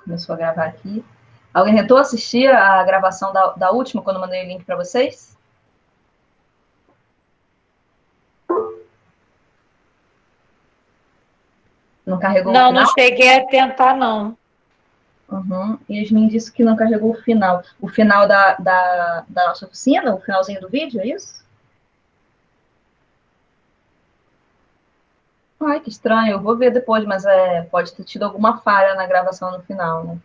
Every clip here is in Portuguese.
Começou a gravar aqui. Alguém tentou assistir a gravação da última, quando eu mandei o link para vocês? Não carregou o Não, final? não cheguei a tentar, não. Uhum. E Yasmin disse que não carregou o final. O final da nossa oficina, o finalzinho do vídeo, é isso? Ai, que estranho. Eu vou ver depois, mas pode ter tido alguma falha na gravação no final, né?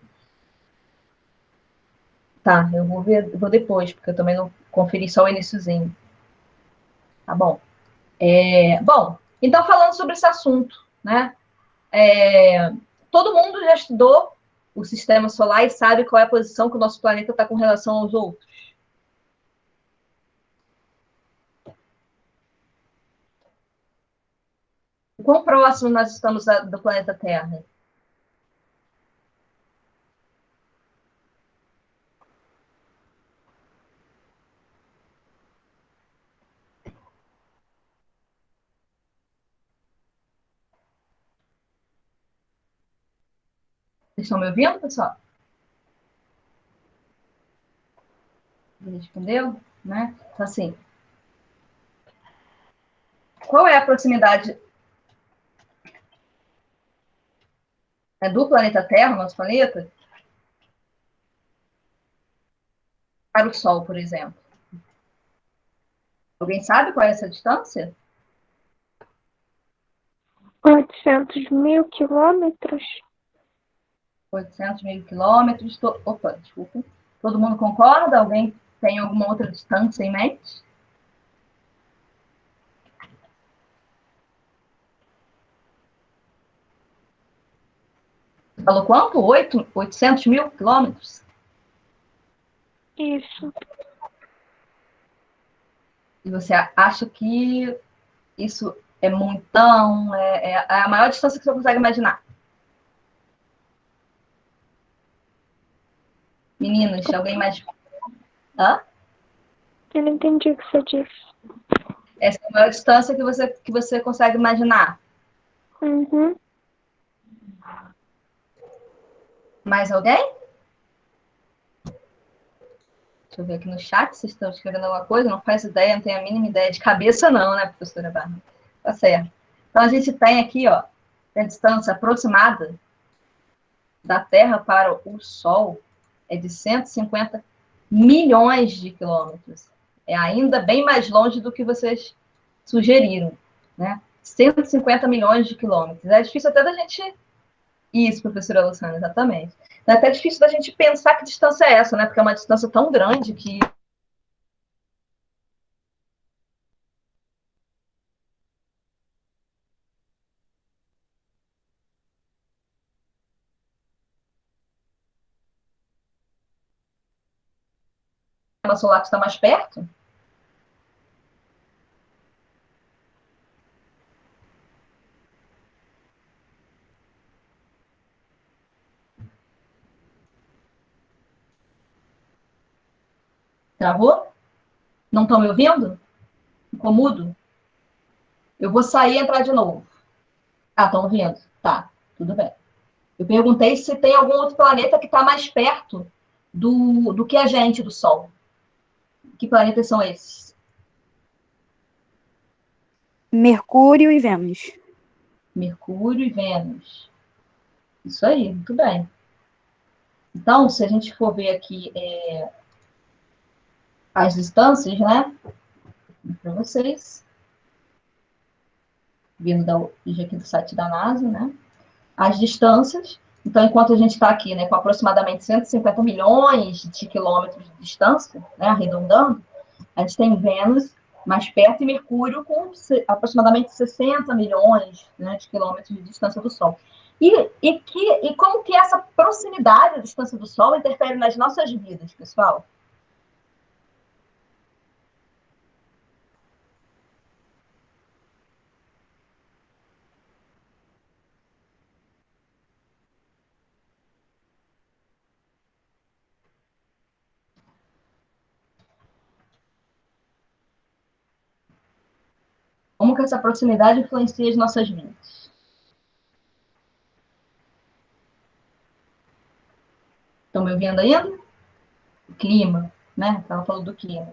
Tá, eu vou ver, vou depois, porque eu também não conferi só o iniciozinho. Tá bom. Bom, então falando sobre esse assunto, né? Todo mundo já estudou o sistema solar e sabe qual é a posição que o nosso planeta está com relação aos outros. Quão próximo nós estamos do planeta Terra? Vocês estão me ouvindo, pessoal? Respondeu, né? Então, assim, qual é a proximidade do planeta Terra, nosso planeta, para o Sol, por exemplo? Alguém sabe qual é essa distância? 800.000 quilômetros? 800 mil quilômetros. Opa, desculpa. Todo mundo concorda? Alguém tem alguma outra distância em mente? Falou quanto? 800 mil quilômetros? Isso. E você acha que isso é montão? É a maior distância que você consegue imaginar? Meninas, alguém mais... Hã? Eu não entendi o que você disse. Essa é a maior distância que você consegue imaginar. Uhum. Mais alguém? Deixa eu ver aqui no chat, vocês estão escrevendo alguma coisa? Não faz ideia, não tenho a mínima ideia de cabeça não, né, professora Barra? Tá certo. Então, a gente tem aqui, ó, a distância aproximada da Terra para o Sol é de 150 milhões de quilômetros. É ainda bem mais longe do que vocês sugeriram, né? 150 milhões de quilômetros. É difícil até da gente... Isso, professora Luciana, exatamente. É até difícil da gente pensar que distância é essa, né? Porque é uma distância tão grande que o sistema solar que está mais perto. Travou? Não estão me ouvindo? Ficou mudo? Eu vou sair e entrar de novo. Ah, estão ouvindo? Tá, tudo bem. Eu perguntei se tem algum outro planeta que está mais perto do que a gente, do Sol. Que planetas são esses? Mercúrio e Vênus. Mercúrio e Vênus. Isso aí, muito bem. Então, se a gente for ver aqui as distâncias, né? Para vocês. Vindo aqui do site da NASA, né? As distâncias. Então, enquanto a gente está aqui, né, com aproximadamente 150 milhões de quilômetros de distância, né, arredondando, a gente tem Vênus mais perto e Mercúrio com aproximadamente 60 milhões, né, de quilômetros de distância do Sol. E como que essa proximidade da distância do Sol interfere nas nossas vidas, pessoal? Como que essa proximidade influencia as nossas vidas? Estão me ouvindo ainda? O clima, né? Estava falando do clima.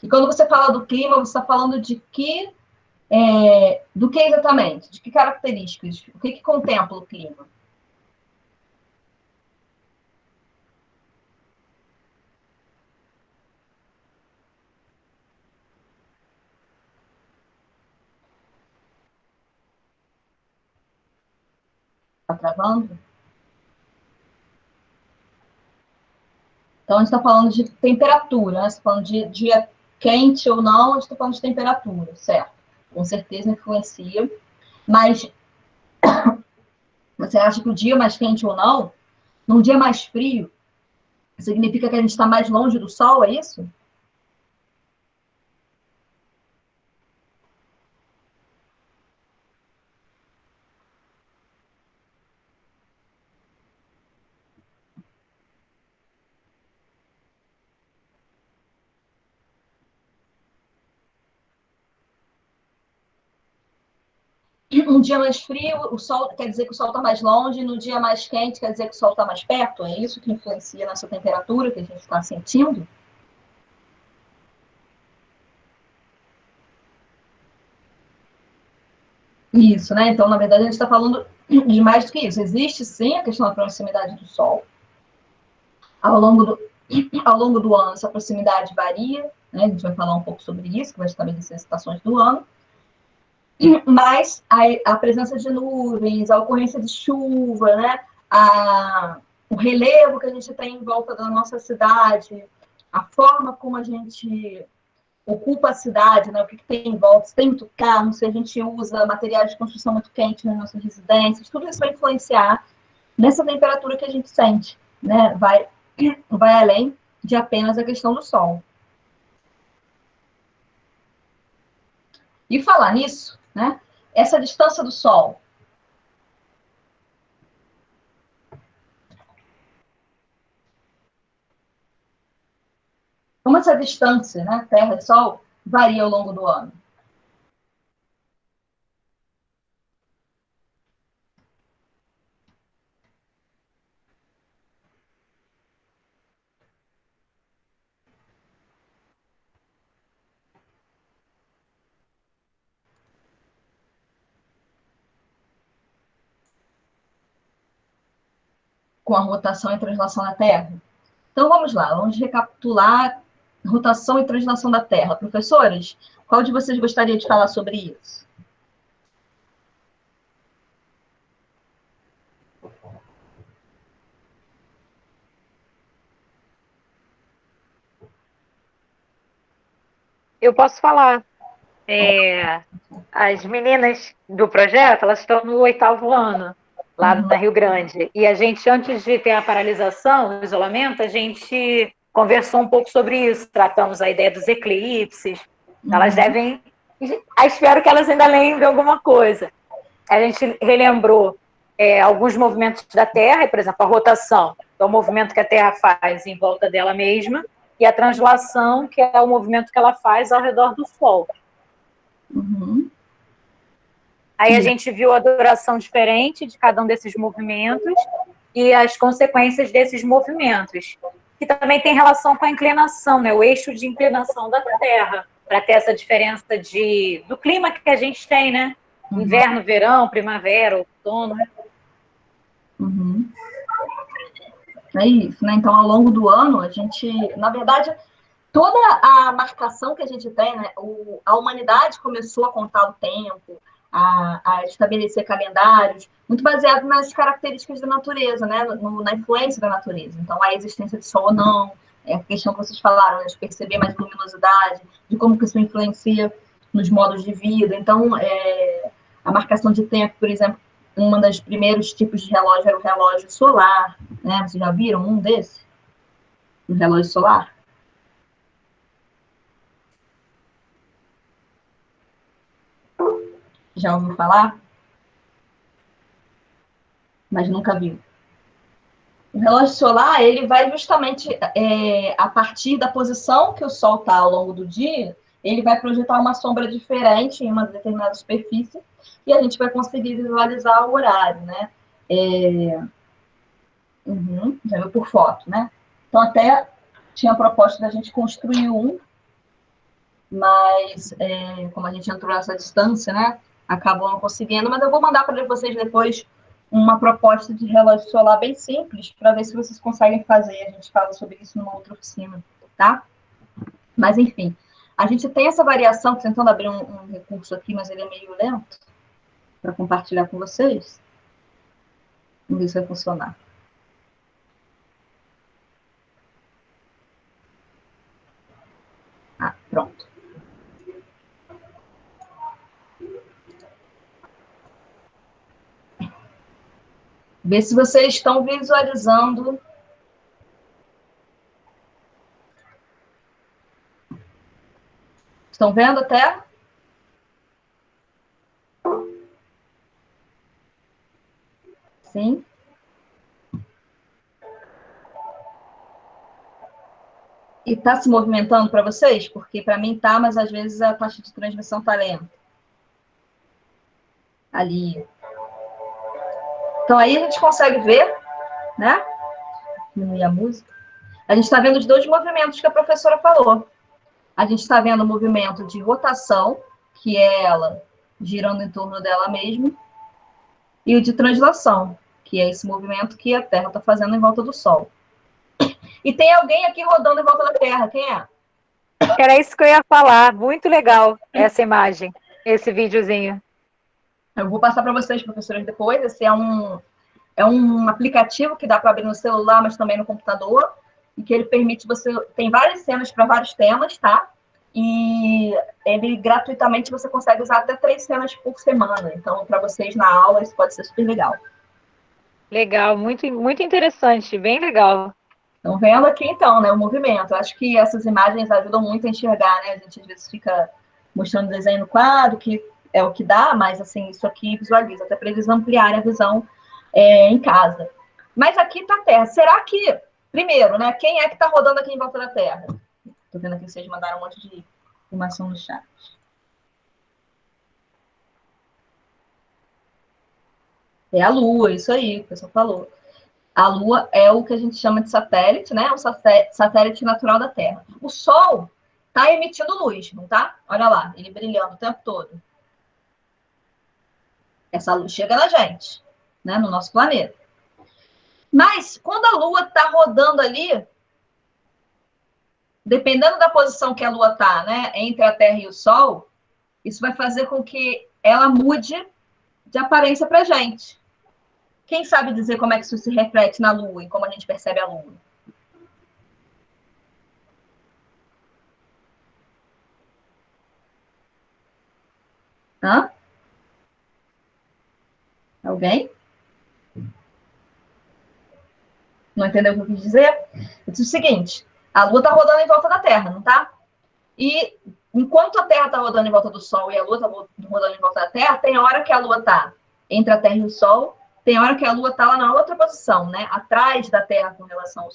E quando você fala do clima, você está falando de que, do que exatamente? De que características? O que contempla o clima? Está travando? Então, a gente está falando de temperatura, né? Você está falando de dia quente ou não, a gente está falando de temperatura, certo? Com certeza influencia. Mas você acha que o dia mais quente ou não, num dia mais frio, significa que a gente está mais longe do Sol, é isso? Um dia mais frio, o Sol quer dizer que o Sol está mais longe, no dia mais quente quer dizer que o Sol está mais perto? É isso que influencia nessa temperatura que a gente está sentindo? Isso, né? Então, na verdade, a gente está falando de mais do que isso. Existe, sim, a questão da proximidade do Sol. Ao longo do ano, essa proximidade varia, né? A gente vai falar um pouco sobre isso, que vai estabelecer as estações do ano. Mas a presença de nuvens, a ocorrência de chuva, né? O relevo que a gente tem em volta da nossa cidade, a forma como a gente ocupa a cidade, né? O que tem em volta, se tem muito carro, se a gente usa materiais de construção muito quente nas nossas residências, tudo isso vai influenciar nessa temperatura que a gente sente, né? Vai além de apenas a questão do sol. E falar nisso, né? Essa distância do Sol. Como essa distância, né, Terra e Sol, varia ao longo do ano? Com a rotação e translação da Terra? Então vamos lá, vamos recapitular rotação e translação da Terra. Professores, qual de vocês gostaria de falar sobre isso? Eu posso falar. As meninas do projeto, elas estão no 8º ano, lá na Rio Grande. E a gente, antes de ter a paralisação, o isolamento, a gente conversou um pouco sobre isso. Tratamos a ideia dos eclipses. Elas devem... espero que elas ainda lembrem alguma coisa. A gente relembrou alguns movimentos da Terra, por exemplo, a rotação, que é o movimento que a Terra faz em volta dela mesma, e a translação, que é o movimento que ela faz ao redor do Sol. Aí a gente viu a duração diferente de cada um desses movimentos e as consequências desses movimentos, que também tem relação com a inclinação, né? O eixo de inclinação da Terra, para ter essa diferença do clima que a gente tem, né? Inverno, verão, primavera, outono. É isso, né? Então, ao longo do ano, a gente, na verdade, toda a marcação que a gente tem, né? A humanidade começou a contar o tempo, a estabelecer calendários, muito baseado nas características da natureza, né? Na influência da natureza. Então, a existência de sol ou não, a questão que vocês falaram, né? De perceber mais luminosidade, de como que isso influencia nos modos de vida. Então, a marcação de tempo, por exemplo, um dos primeiros tipos de relógio era o relógio solar, né? Vocês já viram um desse? Um relógio solar? Já ouviu falar? Mas nunca viu. O relógio solar, ele vai justamente a partir da posição que o Sol está ao longo do dia, ele vai projetar uma sombra diferente em uma determinada superfície e a gente vai conseguir visualizar o horário, né? Já viu por foto, né? Então, até tinha a proposta da gente construir um, mas como a gente entrou nessa distância, né? Acabou não conseguindo, mas eu vou mandar para vocês depois uma proposta de relógio solar bem simples, para ver se vocês conseguem fazer. A gente fala sobre isso numa outra oficina, tá? Mas, enfim, a gente tem essa variação, tentando abrir um recurso aqui, mas ele é meio lento, para compartilhar com vocês. Vamos ver se vai funcionar. Ah, pronto. Vê se vocês estão visualizando. Estão vendo até? Sim. E está se movimentando para vocês? Porque para mim tá, mas às vezes a taxa de transmissão está lenta. Ali. Então aí a gente consegue ver, né? Diminuir a música. A gente está vendo os dois movimentos que a professora falou. A gente está vendo o movimento de rotação, que é ela girando em torno dela mesma, e o de translação, que é esse movimento que a Terra está fazendo em volta do Sol. E tem alguém aqui rodando em volta da Terra. Quem é? Era isso que eu ia falar. Muito legal essa imagem, esse videozinho. Eu vou passar para vocês, professores, depois. Esse é um aplicativo que dá para abrir no celular, mas também no computador, e que ele permite você... Tem várias cenas para vários temas, tá? E ele, gratuitamente, você consegue usar até 3 cenas por semana. Então, para vocês na aula, isso pode ser super legal. Legal, muito, muito interessante, bem legal. Estão vendo aqui, então, né, o movimento. Eu acho que essas imagens ajudam muito a enxergar, né? A gente, às vezes, fica mostrando desenho no quadro, que é o que dá, mas, assim, isso aqui visualiza, até para eles ampliarem a visão em casa. Mas aqui está a Terra. Será que, primeiro, né, quem é que está rodando aqui em volta da Terra? Estou vendo aqui que vocês mandaram um monte de informação no chat. É a Lua, isso aí, o pessoal falou. A Lua é o que a gente chama de satélite, né? O satélite natural da Terra. O Sol está emitindo luz, não tá? Olha lá, ele brilhando o tempo todo. Essa luz chega na gente, né? No nosso planeta. Mas, quando a Lua está rodando ali, dependendo da posição que a Lua está, né? Entre a Terra e o Sol, isso vai fazer com que ela mude de aparência para a gente. Quem sabe dizer como é que isso se reflete na Lua e como a gente percebe a Lua? Hã? Alguém? Não entendeu o que eu quis dizer? Eu disse o seguinte, a Lua está rodando em volta da Terra, não está? E enquanto a Terra está rodando em volta do Sol e a Lua está rodando em volta da Terra, tem hora que a Lua está entre a Terra e o Sol, tem hora que a Lua está lá na outra posição, né? Atrás da Terra com relação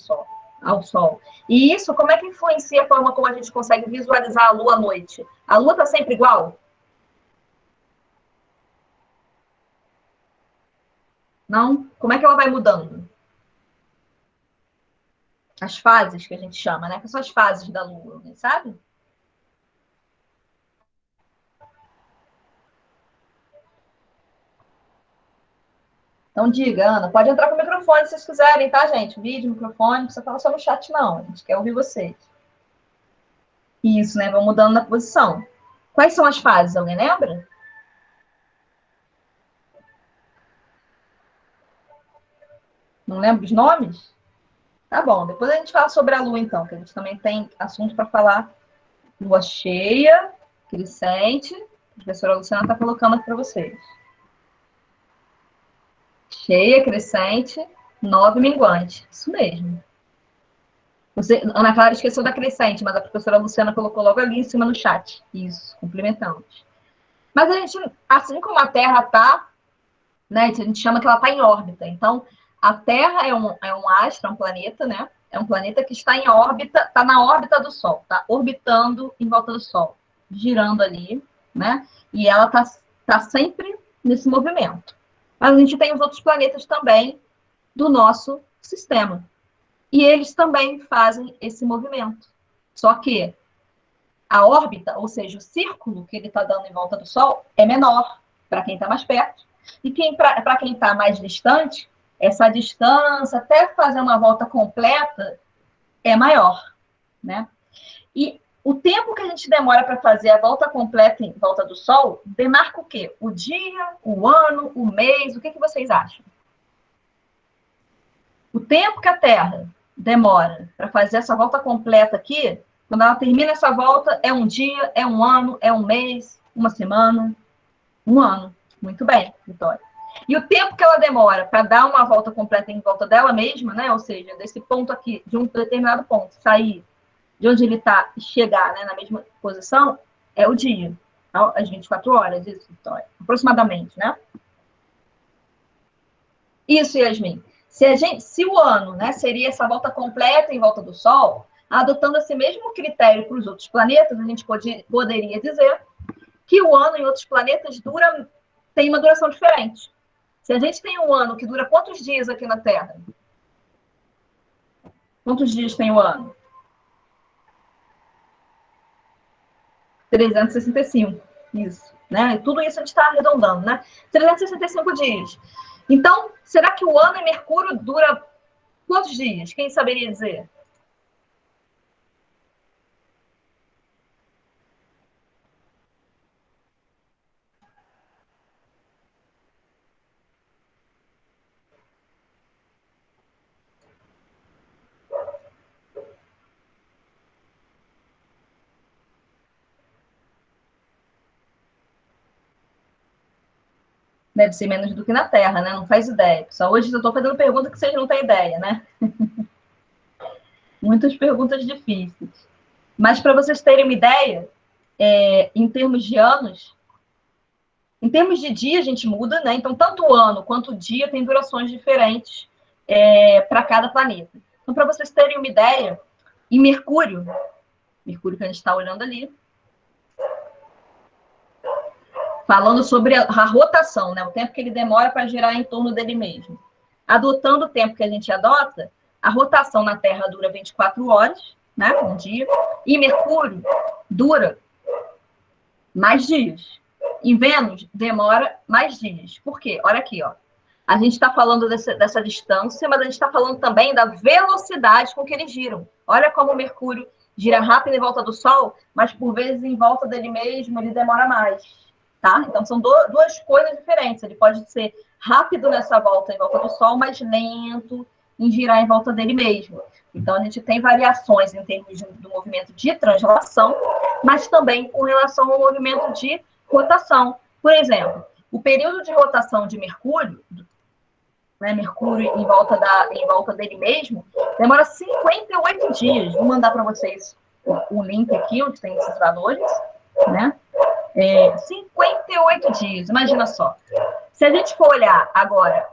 ao Sol. E isso, como é que influencia a forma como a gente consegue visualizar a Lua à noite? A Lua está sempre igual? Não? Como é que ela vai mudando? As fases que a gente chama, né? Que são as fases da Lua, sabe? Então, diga, Ana, pode entrar com o microfone se vocês quiserem, tá, gente? Vídeo, microfone, não precisa falar só no chat, não. A gente quer ouvir vocês. Isso, né? Vão mudando na posição. Quais são as fases? Alguém lembra? Não lembra os nomes? Tá bom, depois a gente fala sobre a Lua, então, que a gente também tem assunto para falar. Lua cheia, crescente. A professora Luciana está colocando aqui para vocês. Cheia, crescente, 9 minguante. Isso mesmo. Ana Clara esqueceu da crescente, mas a professora Luciana colocou logo ali em cima no chat. Isso, complementamos. Mas a gente, assim como a Terra está, né, a gente chama que ela está em órbita. Então, a Terra é um astro, é um planeta, né? É um planeta que está em órbita, está na órbita do Sol, está orbitando em volta do Sol, girando ali, né? E ela está sempre nesse movimento. Mas a gente tem os outros planetas também do nosso sistema. E eles também fazem esse movimento. Só que a órbita, ou seja, o círculo que ele está dando em volta do Sol, é menor para quem está mais perto. E para quem está mais distante, essa distância, até fazer uma volta completa, é maior, né? E o tempo que a gente demora para fazer a volta completa em volta do Sol, demarca o quê? O dia, o ano, o mês, o que vocês acham? O tempo que a Terra demora para fazer essa volta completa aqui, quando ela termina essa volta, é um dia, é um ano, é um mês, uma semana, um ano. Muito bem, Vitória. E o tempo que ela demora para dar uma volta completa em volta dela mesma, né? Ou seja, desse ponto aqui, de um determinado ponto, sair de onde ele está e chegar, né, na mesma posição, é o dia. As 24 horas, isso, Vitória. Aproximadamente, né? Isso, Yasmin. Se o ano, né, seria essa volta completa em volta do Sol, adotando esse mesmo critério para os outros planetas, a gente poderia dizer que o ano em outros planetas tem uma duração diferente. Se a gente tem um ano que dura quantos dias aqui na Terra? Quantos dias tem o ano? 365. Isso. Né? Tudo isso a gente está arredondando, né? 365 dias. Então, será que o ano em Mercúrio dura quantos dias? Quem saberia dizer? Deve ser menos do que na Terra, né? Não faz ideia. Só hoje eu estou fazendo pergunta que vocês não têm ideia, né? Muitas perguntas difíceis. Mas para vocês terem uma ideia, em termos de anos, em termos de dia a gente muda, né? Então, tanto o ano quanto o dia tem durações diferentes para cada planeta. Então, para vocês terem uma ideia, em Mercúrio que a gente está olhando ali, falando sobre a rotação, né? O tempo que ele demora para girar em torno dele mesmo. Adotando o tempo que a gente adota, a rotação na Terra dura 24 horas, né? Um dia. E Mercúrio dura mais dias. Em Vênus, demora mais dias. Por quê? Olha aqui, ó. A gente está falando dessa distância, mas a gente está falando também da velocidade com que eles giram. Olha como o Mercúrio gira rápido em volta do Sol, mas por vezes em volta dele mesmo ele demora mais. Tá? Então, são duas coisas diferentes. Ele pode ser rápido nessa volta em volta do Sol, mas lento em girar em volta dele mesmo. Então, a gente tem variações em termos do movimento de translação, mas também com relação ao movimento de rotação. Por exemplo, o período de rotação de Mercúrio, né, Mercúrio em volta dele mesmo, demora 58 dias. Vou mandar para vocês o link aqui, onde tem esses valores, né? 58 dias, imagina só. Se a gente for olhar agora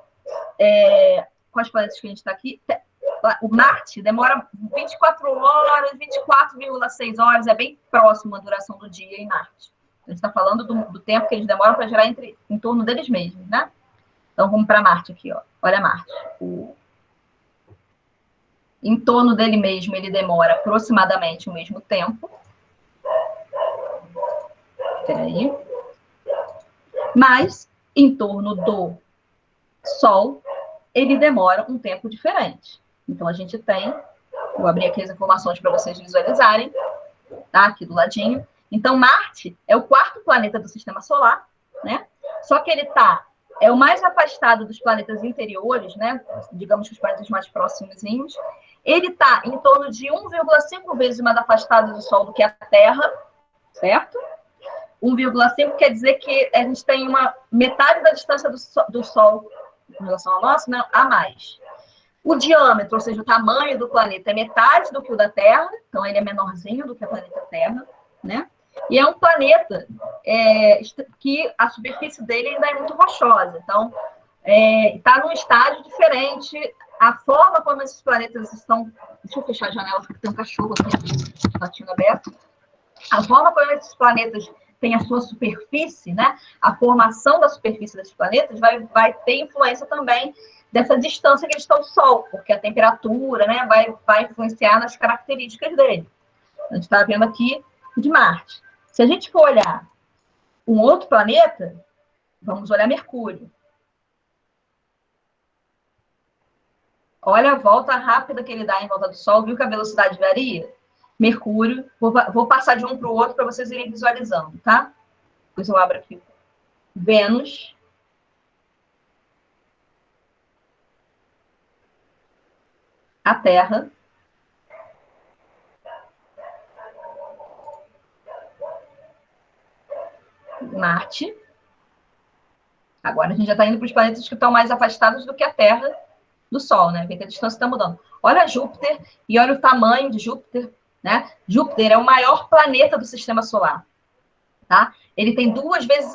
com as planetas que a gente está aqui, o Marte demora 24 horas, 24,6 horas, é bem próximo a duração do dia em Marte. A gente está falando do tempo que eles demoram para girar em torno deles mesmos, né? Então, vamos para Marte aqui, ó. Olha Marte. Em torno dele mesmo, ele demora aproximadamente o mesmo tempo. Peraí. Mas, em torno do Sol, ele demora um tempo diferente. Então, a gente tem... Vou abrir aqui as informações para vocês visualizarem. Tá? Aqui do ladinho. Então, Marte é o quarto planeta do Sistema Solar, né? Só que ele é o mais afastado dos planetas interiores, né? Digamos que os planetas mais próximos. Ele está em torno de 1,5 vezes mais afastado do Sol do que a Terra, certo? 1,5 quer dizer que a gente tem metade da distância do Sol em relação ao nosso, né, a mais. O diâmetro, ou seja, o tamanho do planeta é metade do que o da Terra, então ele é menorzinho do que o planeta Terra, né? E é um planeta que a superfície dele ainda é muito rochosa, então está num estágio diferente. A forma como esses planetas estão... Deixa eu fechar a janela, porque tem um cachorro aqui, latindo aberto. A forma como esses planetas têm a sua superfície, né? A formação da superfície desses planetas vai ter influência também dessa distância que eles estão do Sol, porque a temperatura, né, vai influenciar nas características dele. A gente está vendo aqui de Marte. Se a gente for olhar um outro planeta, vamos olhar Mercúrio. Olha a volta rápida que ele dá em volta do Sol, viu que a velocidade varia? Mercúrio, vou passar de um para o outro para vocês irem visualizando, tá? Depois eu abro aqui. Vênus. A Terra. Marte. Agora a gente já está indo para os planetas que estão mais afastados do que a Terra do Sol, né? Vê que a distância está mudando. Olha Júpiter e olha o tamanho de Júpiter, né? Júpiter é o maior planeta do Sistema Solar, tá? Ele tem 2,5 vezes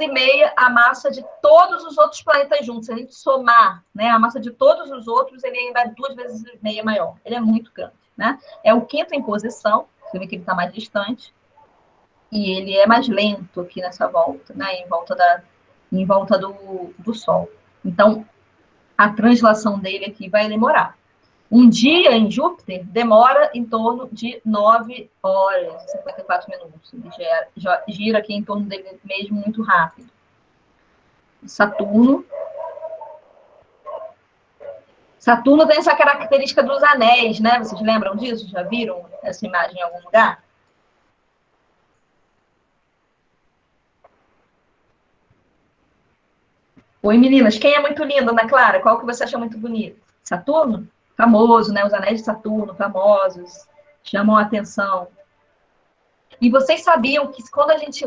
a massa de todos os outros planetas juntos. Se a gente somar, né, a massa de todos os outros, ele ainda é 2,5 vezes maior. Ele é muito grande, né? É o quinto em posição, você vê que ele está mais distante. E ele é mais lento aqui nessa volta, né? Em volta do Sol. Então, a translação dele aqui vai demorar. Um dia em Júpiter demora em torno de 9 horas, 54 minutos. Ele já gira aqui em torno dele mesmo muito rápido. Saturno. Saturno tem essa característica dos anéis, né? Vocês lembram disso? Já viram essa imagem em algum lugar? Oi, meninas. Quem é muito lindo, Ana Clara? Qual que você acha muito bonito? Saturno? Famoso, né? Os anéis de Saturno, famosos, chamam a atenção. E vocês sabiam que quando a gente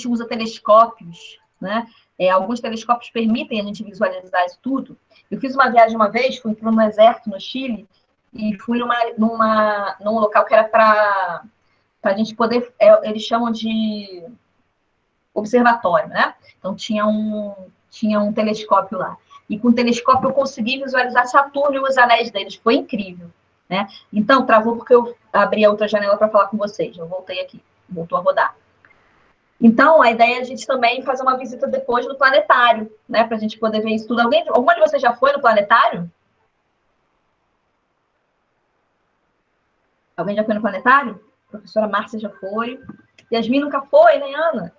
usa telescópios, né? Alguns telescópios permitem a gente visualizar isso tudo. Eu fiz uma viagem uma vez, fui para um deserto no Chile, e fui num local que era para a gente poder, eles chamam de observatório, né? Então tinha um telescópio lá. E com o telescópio eu consegui visualizar Saturno e os anéis deles. Foi incrível, né? Então, travou porque eu abri a outra janela para falar com vocês. Eu voltei aqui, voltou a rodar. Então, a ideia é a gente também fazer uma visita depois no planetário, né? Para a gente poder ver isso tudo. Alguma de vocês já foi no planetário? Alguém já foi no planetário? A professora Márcia já foi. Yasmin nunca foi, né, Ana?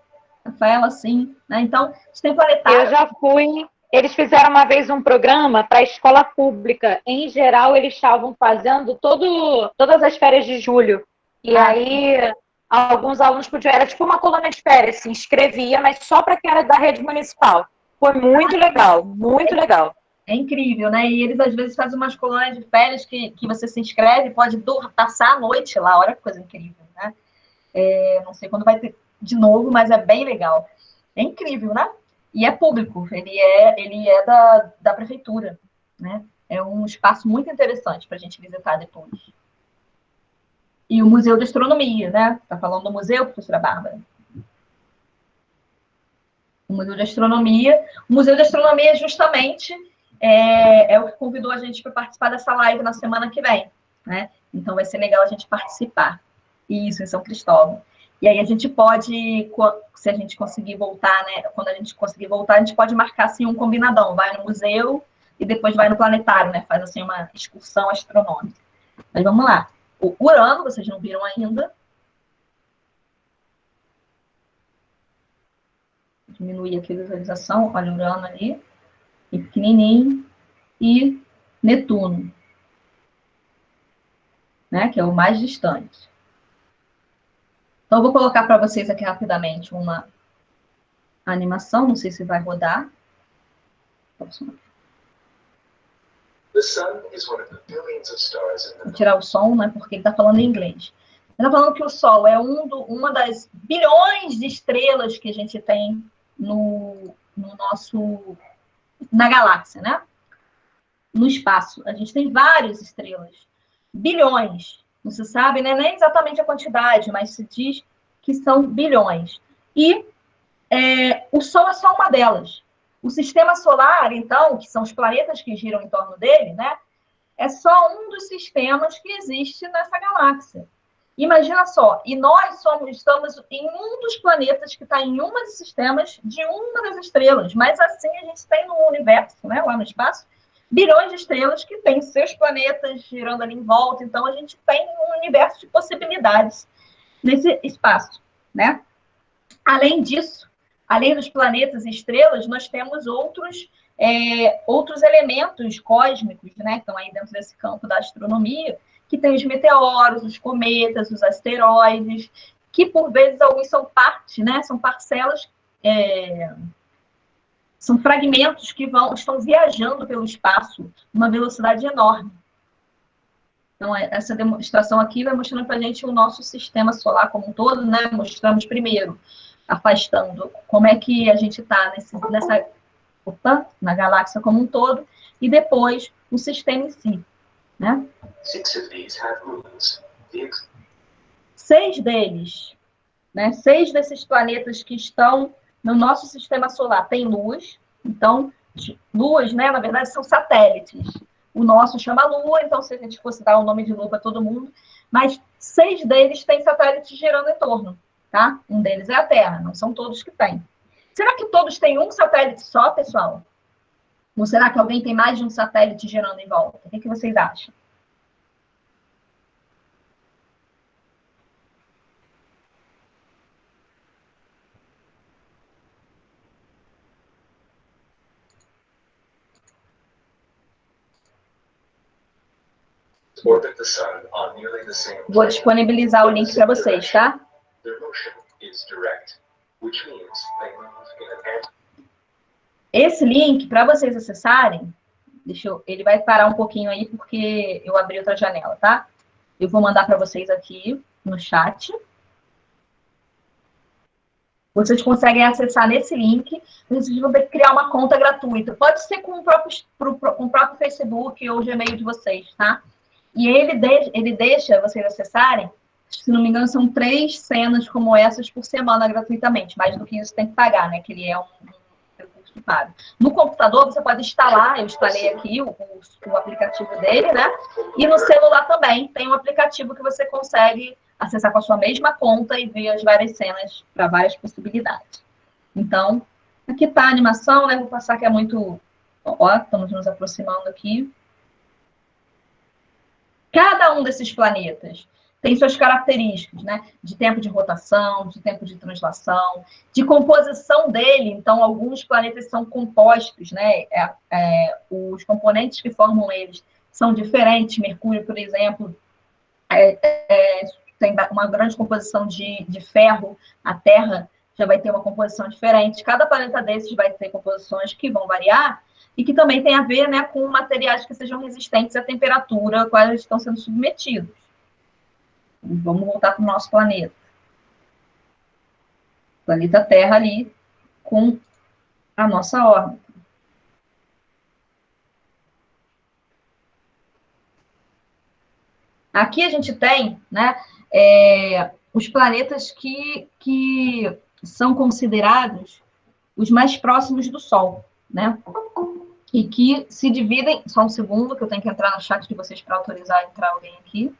Rafaela, sim. Né? Então, a gente tem planetário. Eu já fui. Eles fizeram uma vez um programa para a escola pública. Em geral, eles estavam fazendo todas as férias de julho. E aí, alguns alunos podiam... Era tipo uma colônia de férias, se inscrevia, mas só para quem era da rede municipal. Foi muito legal, muito legal. É incrível, né? E eles, às vezes, fazem umas colônias de férias que você se inscreve e pode passar a noite lá. Olha que coisa incrível, né? Não sei quando vai ter de novo, mas é bem legal. É incrível, né? E é público, ele é da prefeitura, né? É um espaço muito interessante para a gente visitar depois. E o Museu de Astronomia, né? Tá falando do museu, professora Bárbara? O Museu de Astronomia. O Museu de Astronomia, justamente, é o que convidou a gente para participar dessa live na semana que vem, né? Então vai ser legal a gente participar. Isso, em São Cristóvão. E aí a gente pode, se a gente conseguir voltar, né? Quando a gente conseguir voltar, a gente pode marcar assim um combinadão. Vai no museu e depois vai no planetário, né? Faz assim uma excursão astronômica. Mas vamos lá. O Urano, vocês não viram ainda. Vou diminuir aqui a visualização. Olha o Urano ali. E pequenininho. E Netuno, né? Que é o mais distante. Então, eu vou colocar para vocês aqui rapidamente uma animação, não sei se vai rodar. Vou tirar o som, né, porque ele está falando em inglês. Ele está falando que o Sol é uma das bilhões de estrelas que a gente tem na galáxia, né? No espaço. A gente tem várias estrelas. Bilhões. Não se sabe, né, nem exatamente a quantidade, mas se diz que são bilhões. E o Sol é só uma delas. O Sistema Solar, então, que são os planetas que giram em torno dele, né, é só um dos sistemas que existe nessa galáxia. Imagina só, e nós estamos em um dos planetas que está em um dos sistemas de uma das estrelas, mas assim a gente tem no universo, né, lá no espaço, bilhões de estrelas que têm seus planetas girando ali em volta. Então, a gente tem um universo de possibilidades nesse espaço, né? Além disso, além dos planetas e estrelas, nós temos outros elementos cósmicos, né? Que estão aí dentro desse campo da astronomia, que tem os meteoros, os cometas, os asteroides, que por vezes alguns são parte, né? São parcelas, são fragmentos que estão viajando pelo espaço numa velocidade enorme. Então, essa demonstração aqui vai mostrando para a gente o nosso sistema solar como um todo, né? Mostramos primeiro, afastando como é que a gente está na galáxia como um todo, e depois o sistema em si, né? 6 deles, né? 6 desses planetas que estão no nosso sistema solar têm luas. Então, luas, né, na verdade, são satélites. O nosso chama Lua, então se a gente fosse dar o nome de Lua para todo mundo, mas 6 deles têm satélites girando em torno, tá? Um deles é a Terra, não são todos que têm. Será que todos têm um satélite só, pessoal? Ou será que alguém tem mais de um satélite girando em volta? O que vocês acham? Vou disponibilizar o link para vocês, tá? Esse link, para vocês acessarem, ele vai parar um pouquinho aí, porque eu abri outra janela, tá? Eu vou mandar para vocês aqui no chat. Vocês conseguem acessar nesse link, vocês vão ter que criar uma conta gratuita. Pode ser com o próprio Facebook ou Gmail de vocês, tá? E ele deixa vocês acessarem, se não me engano, são 3 cenas como essas por semana gratuitamente. Mais do que isso tem que pagar, né? Que ele é um recurso pago. No computador, você pode instalar, eu instalei aqui o aplicativo dele, né? E no celular também tem um aplicativo que você consegue acessar com a sua mesma conta e ver as várias cenas para várias possibilidades. Então, aqui está a animação, né? Vou passar que é muito... Ó, estamos nos aproximando aqui. Cada um desses planetas tem suas características, né? De tempo de rotação, de tempo de translação, de composição dele. Então, alguns planetas são compostos, né? Os componentes que formam eles são diferentes. Mercúrio, por exemplo, tem uma grande composição de ferro. A Terra já vai ter uma composição diferente. Cada planeta desses vai ter composições que vão variar e que também tem a ver, né, com materiais que sejam resistentes à temperatura a qual eles estão sendo submetidos. Vamos voltar para o nosso planeta. Planeta Terra ali, com a nossa órbita. Aqui a gente tem, né, os planetas que são considerados os mais próximos do Sol, né? E que se dividem... Só um segundo, que eu tenho que entrar no chat de vocês para autorizar a entrar alguém aqui.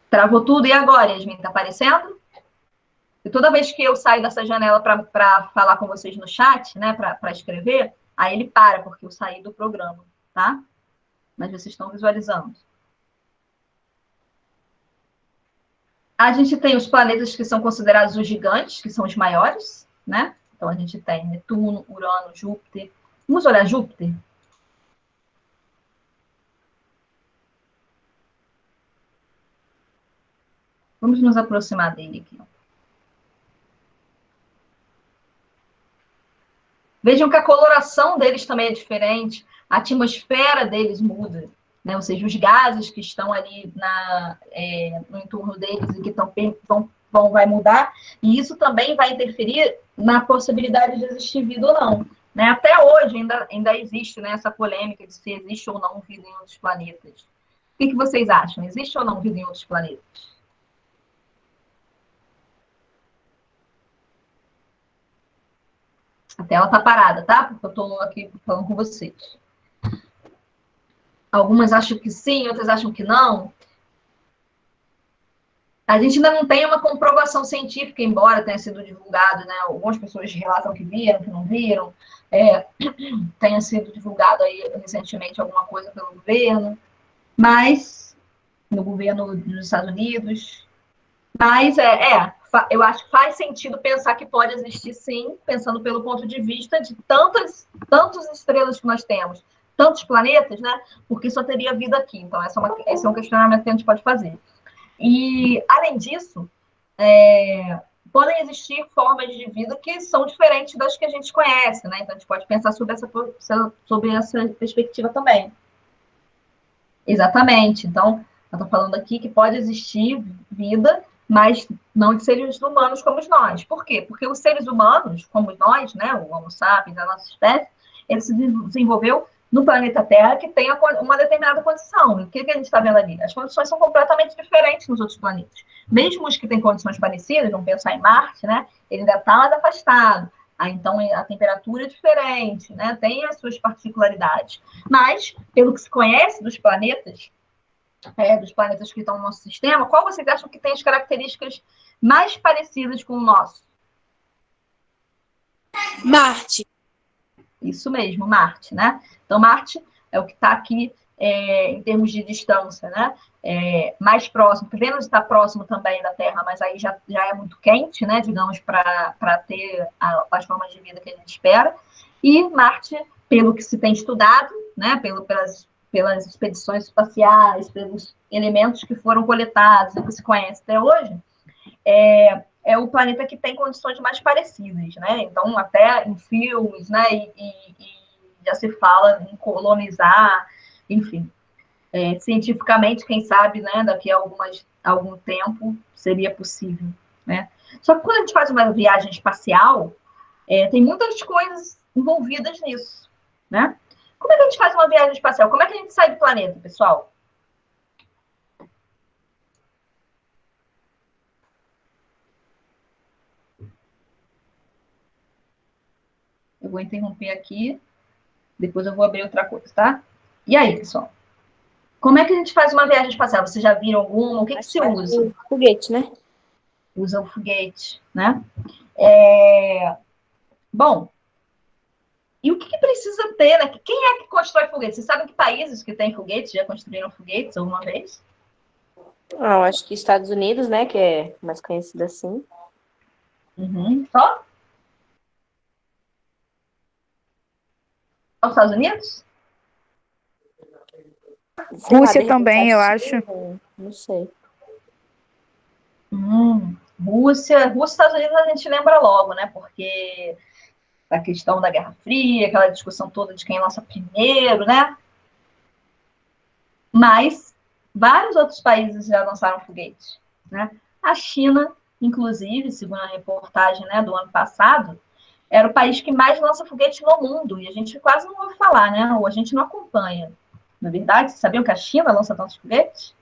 Travou tudo, e agora, Yasmin? Está aparecendo? E toda vez que eu saio dessa janela para falar com vocês no chat, né, para escrever, aí ele para, porque eu saí do programa, tá? Mas vocês estão visualizando. A gente tem os planetas que são considerados os gigantes, que são os maiores, né? Então, a gente tem Netuno, Urano, Júpiter. Vamos olhar Júpiter? Vamos nos aproximar dele aqui. Vejam que a coloração deles também é diferente, a atmosfera deles muda, né? Ou seja, os gases que estão ali no entorno deles e que vai mudar, e isso também vai interferir na possibilidade de existir vida ou não. Né? Até hoje ainda existe, né, essa polêmica de se existe ou não vida em outros planetas. O que vocês acham? Existe ou não vida em outros planetas? A tela está parada, tá? Porque eu estou aqui falando com vocês. Algumas acham que sim, outras acham que não. A gente ainda não tem uma comprovação científica, embora tenha sido divulgado, né? Algumas pessoas relatam que viram, que não viram. Tenha sido divulgado aí recentemente alguma coisa pelo governo, mas no governo dos Estados Unidos. Mas eu acho que faz sentido pensar que pode existir, sim, pensando pelo ponto de vista de tantas estrelas que nós temos, tantos planetas, né? Porque só teria vida aqui. Então, esse é um questionamento que a gente pode fazer. E, além disso, podem existir formas de vida que são diferentes das que a gente conhece, né? Então, a gente pode pensar sobre essa perspectiva também. Exatamente. Então, eu estou falando aqui que pode existir vida, mas não de seres humanos como nós. Por quê? Porque os seres humanos, como nós, né, o Homo sapiens, a nossa espécie, ele se desenvolveu no planeta Terra que tem uma determinada condição. E o que a gente está vendo ali? As condições são completamente diferentes nos outros planetas. Mesmo os que têm condições parecidas, vamos pensar em Marte, né, ele ainda está mais afastado. Então, a temperatura é diferente, né, tem as suas particularidades. Mas, pelo que se conhece dos planetas que estão no nosso sistema, qual vocês acham que tem as características mais parecidas com o nosso? Marte. Isso mesmo, Marte, né? Então, Marte é o que está aqui em termos de distância, né? Mais próximo. Vênus está próximo também da Terra, mas aí já é muito quente, né? Digamos, para ter as formas de vida que a gente espera. E Marte, pelo que se tem estudado, né? Pelas expedições espaciais, pelos elementos que foram coletados, que se conhece até hoje, é o planeta que tem condições mais parecidas, né? Então, até em filmes, né? E já se fala em colonizar, enfim. Cientificamente, quem sabe, né? Daqui a algum tempo seria possível, né? Só que quando a gente faz uma viagem espacial, tem muitas coisas envolvidas nisso, né? Como é que a gente faz uma viagem espacial? Como é que a gente sai do planeta, pessoal? Eu vou interromper aqui, depois eu vou abrir outra coisa, tá? E aí, pessoal? Como é que a gente faz uma viagem espacial? Vocês já viram alguma? O que se usa? Foguete, né? Usa o foguete, né? Bom, e o que precisa ter, né? Quem é que constrói foguetes? Vocês sabem que países que têm foguetes já construíram foguetes alguma vez? Eu acho que Estados Unidos, né? Que é mais conhecido assim. Só? Só os Estados Unidos? Sei lá, Rússia de repente também, eu a acho. China, não sei. Rússia e Estados Unidos a gente lembra logo, né? Porque a questão da Guerra Fria, aquela discussão toda de quem lança primeiro, né? Mas vários outros países já lançaram foguetes, né? A China, inclusive, segundo a reportagem, né, do ano passado, era o país que mais lança foguete no mundo, e a gente quase não ouve falar, né? Ou a gente não acompanha. Na verdade, vocês sabiam que a China lança tantos foguetes?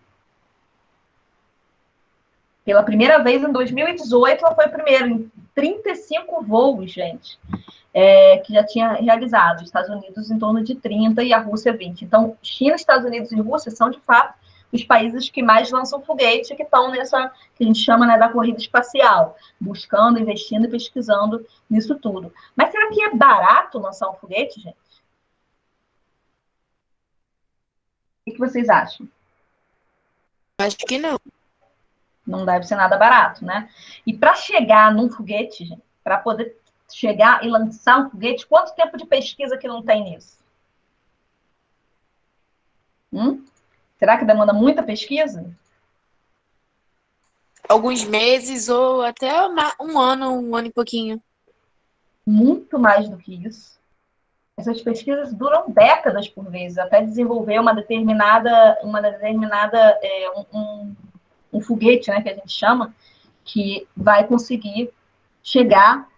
Pela primeira vez em 2018, ela foi a primeira em 35 voos, gente, que já tinha realizado. Os Estados Unidos em torno de 30 e a Rússia 20. Então, China, Estados Unidos e Rússia são, de fato, os países que mais lançam foguete, que estão nessa, que a gente chama, né, da corrida espacial, buscando, investindo e pesquisando nisso tudo. Mas será que é barato lançar um foguete, gente? O que vocês acham? Acho que não. Não deve ser nada barato, né? E para chegar num foguete, gente, para poder chegar e lançar um foguete, quanto tempo de pesquisa que não tem nisso? Será que demanda muita pesquisa? Alguns meses ou até um ano e pouquinho. Muito mais do que isso. Essas pesquisas duram décadas por vezes, até desenvolver um foguete, né, que a gente chama, que vai conseguir chegar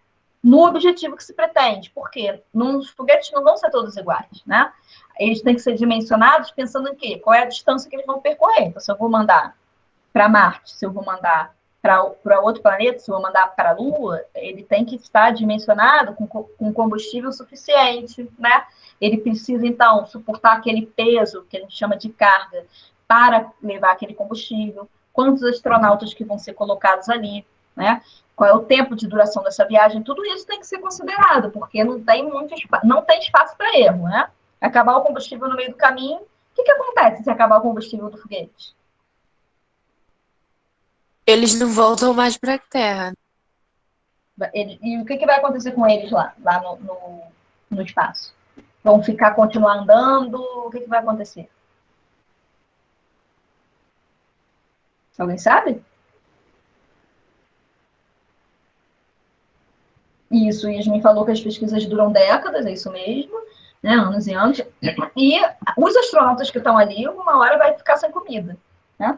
no objetivo que se pretende. Por quê? Os foguetes não vão ser todos iguais, né? Eles têm que ser dimensionados pensando em quê? Qual é a distância que eles vão percorrer. Então, se eu vou mandar para Marte, se eu vou mandar para outro planeta, se eu vou mandar para a Lua, ele tem que estar dimensionado com combustível suficiente, né? Ele precisa, então, suportar aquele peso que a gente chama de carga para levar aquele combustível. quantos astronautas que vão ser colocados ali, né? Qual é o tempo de duração dessa viagem, tudo isso tem que ser considerado, porque não tem não tem espaço para erro, né? Acabar o combustível no meio do caminho, o que acontece se acabar o combustível do foguete? Eles não voltam mais para a Terra. E o que vai acontecer com eles lá no espaço? Vão continuar andando? O que vai acontecer? Alguém sabe? Isso, e me falou que as pesquisas duram décadas, é isso mesmo, né? Anos e anos. E os astronautas que estão ali, uma hora vai ficar sem comida, né?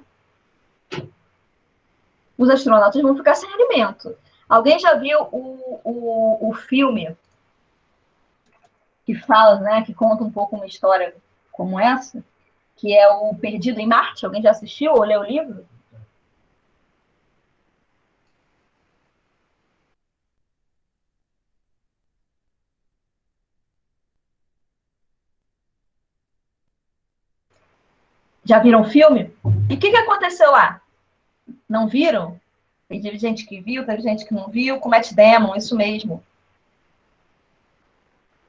Os astronautas vão ficar sem alimento. Alguém já viu o filme que fala, né, que conta um pouco uma história como essa, que é o Perdido em Marte? Alguém já assistiu ou leu o livro? Já viram o filme? E o que aconteceu lá? Não viram? Teve gente que viu, teve gente que não viu. Com Matt Damon, isso mesmo.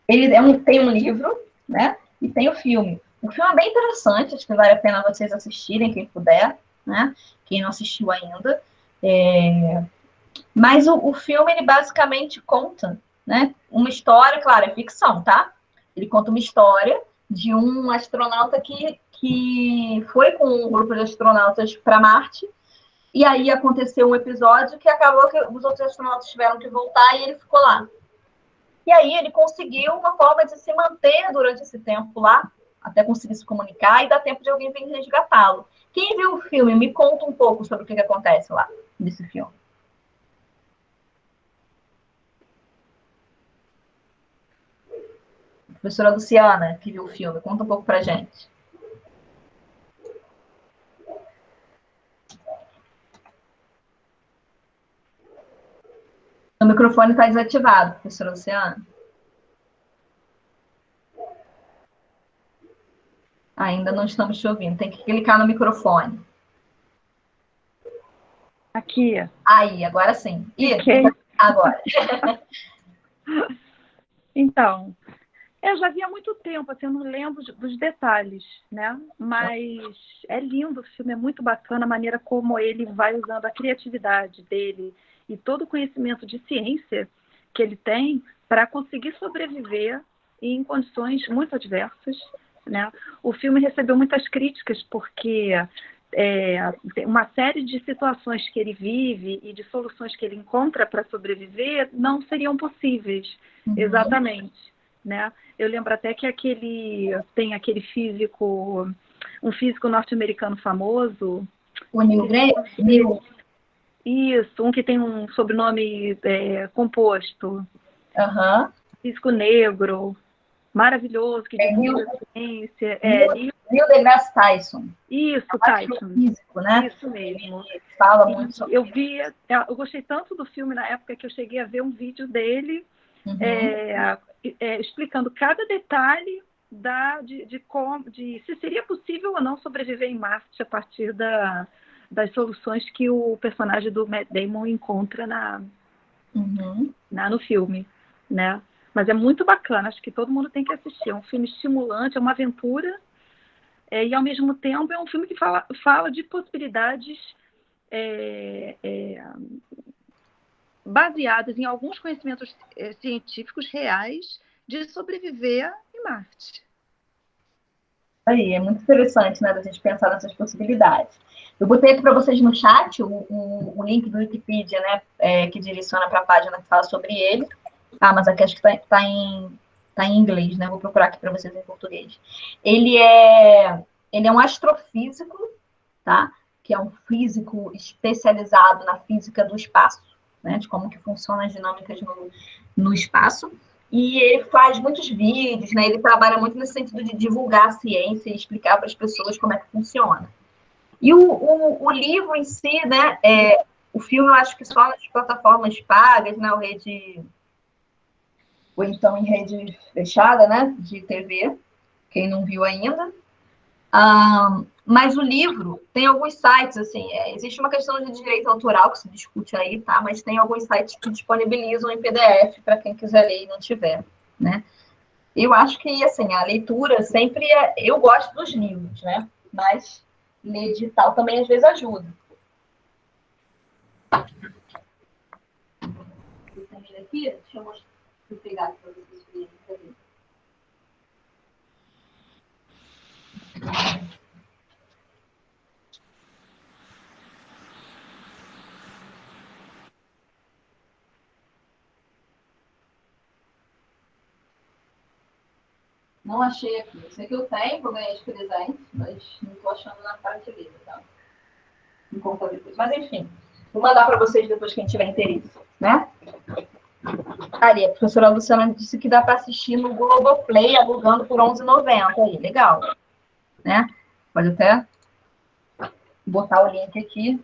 Ele tem um livro, né? E tem o filme. O filme é bem interessante, acho que vale a pena vocês assistirem, quem puder, né? Quem não assistiu ainda. Mas o filme, ele basicamente conta, né? Uma história, claro, é ficção, tá? Ele conta uma história de um astronauta que foi com um grupo de astronautas para Marte. E aí aconteceu um episódio que acabou que os outros astronautas tiveram que voltar e ele ficou lá. E aí ele conseguiu uma forma de se manter durante esse tempo lá, até conseguir se comunicar e dar tempo de alguém vir resgatá-lo. Quem viu o filme, me conta um pouco sobre o que acontece lá nesse filme. Professora Luciana, que viu o filme, conta um pouco pra gente. O microfone está desativado, professora Luciana. Ainda não estamos te ouvindo. Tem que clicar no microfone. Aqui. Aí, agora sim. Ok. Agora. Então, eu já vi há muito tempo, assim, eu não lembro dos detalhes, né? Mas é lindo, o filme é muito bacana a maneira como ele vai usando a criatividade dele e todo o conhecimento de ciência que ele tem para conseguir sobreviver em condições muito adversas, né? O filme recebeu muitas críticas porque tem uma série de situações que ele vive e de soluções que ele encontra para sobreviver não seriam possíveis, exatamente, né? Eu lembro até que tem aquele físico, um físico norte-americano famoso. O Neil Degrassi? Isso, um que tem um sobrenome composto. Uhum. Físico negro, maravilhoso, que divulga a ciência. Neil deGrasse Tyson. Isso, Tyson. Físico, né? Isso mesmo. Fala muito sobre eu gostei tanto do filme na época que eu cheguei a ver um vídeo dele explicando cada detalhe de se seria possível ou não sobreviver em Marte a partir das soluções que o personagem do Matt Damon encontra no filme, né? Mas é muito bacana, acho que todo mundo tem que assistir. É um filme estimulante, é uma aventura, e ao mesmo tempo é um filme que fala de possibilidades baseadas em alguns conhecimentos científicos reais de sobreviver em Marte. Aí, é muito interessante, né, da gente pensar nessas possibilidades. Eu botei aqui para vocês no chat o link do Wikipedia, né, que direciona para a página que fala sobre ele. Mas aqui acho que está em inglês, né? Vou procurar aqui para vocês em português. Ele é um astrofísico, tá? Que é um físico especializado na física do espaço, né? De como que funcionam as dinâmicas no espaço. E ele faz muitos vídeos, né? Ele trabalha muito nesse sentido de divulgar a ciência e explicar para as pessoas como é que funciona. E o livro em si, né? O filme eu acho que só nas plataformas pagas, né? Ou então em rede fechada, né? De TV, quem não viu ainda. Mas o livro tem alguns sites, assim, existe uma questão de direito autoral que se discute aí, tá? Mas tem alguns sites que disponibilizam em PDF para quem quiser ler e não tiver, né? Eu acho que, assim, a leitura sempre eu gosto dos livros, né? Mas ler digital também às vezes ajuda. Aqui, deixa eu mostrar, deixa eu pegar para vocês verem. Não achei aqui. Eu sei que eu tenho, vou ganhar de presente, mas não estou achando na prateleira, tá? Não conta depois. Mas enfim, vou mandar para vocês depois quem tiver interesse, né? Ali, a professora Luciana disse que dá para assistir no Globoplay, alugando por R$11,90 aí, legal, né? Pode até botar o link aqui.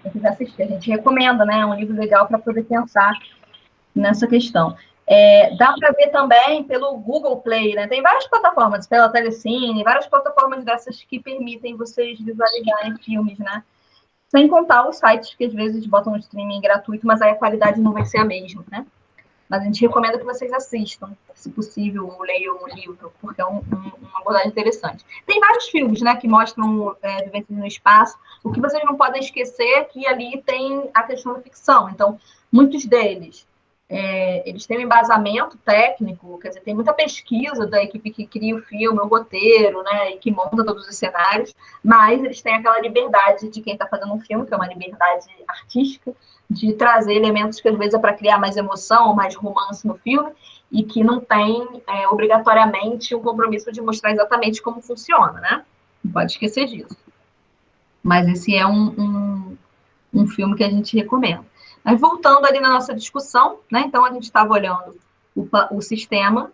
Quem quiser assistir, a gente recomenda, né? É um livro legal para poder pensar nessa questão. Dá para ver também pelo Google Play, né? Tem várias plataformas, pela Telecine, várias plataformas dessas que permitem vocês visualizarem filmes, né? Sem contar os sites que às vezes botam no streaming gratuito, mas aí a qualidade não vai ser a mesma, né? Mas a gente recomenda que vocês assistam, se possível, ou leiam o livro, porque é uma abordagem interessante. Tem vários filmes, né, que mostram vivências no espaço. O que vocês não podem esquecer é que ali tem a questão da ficção. Então, muitos deles, eles têm um embasamento técnico, quer dizer, tem muita pesquisa da equipe que cria o filme, o roteiro, né, e que monta todos os cenários, mas eles têm aquela liberdade de quem está fazendo um filme, que é uma liberdade artística, de trazer elementos que às vezes é para criar mais emoção, mais romance no filme, e que não tem obrigatoriamente o compromisso de mostrar exatamente como funciona, né? Não pode esquecer disso. Mas esse é um filme que a gente recomenda. Mas voltando ali na nossa discussão, né? Então a gente estava olhando o sistema.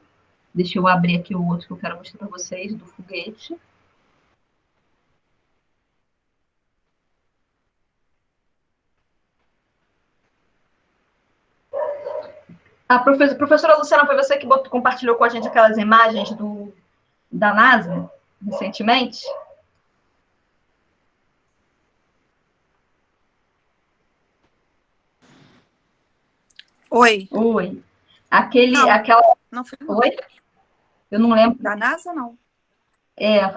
Deixa eu abrir aqui o outro que eu quero mostrar para vocês, do foguete. A professora Luciana, foi você que compartilhou com a gente aquelas imagens da NASA recentemente? Oi. Oi. Não, Aquela. não foi não. Oi? Eu não lembro. Da NASA, não.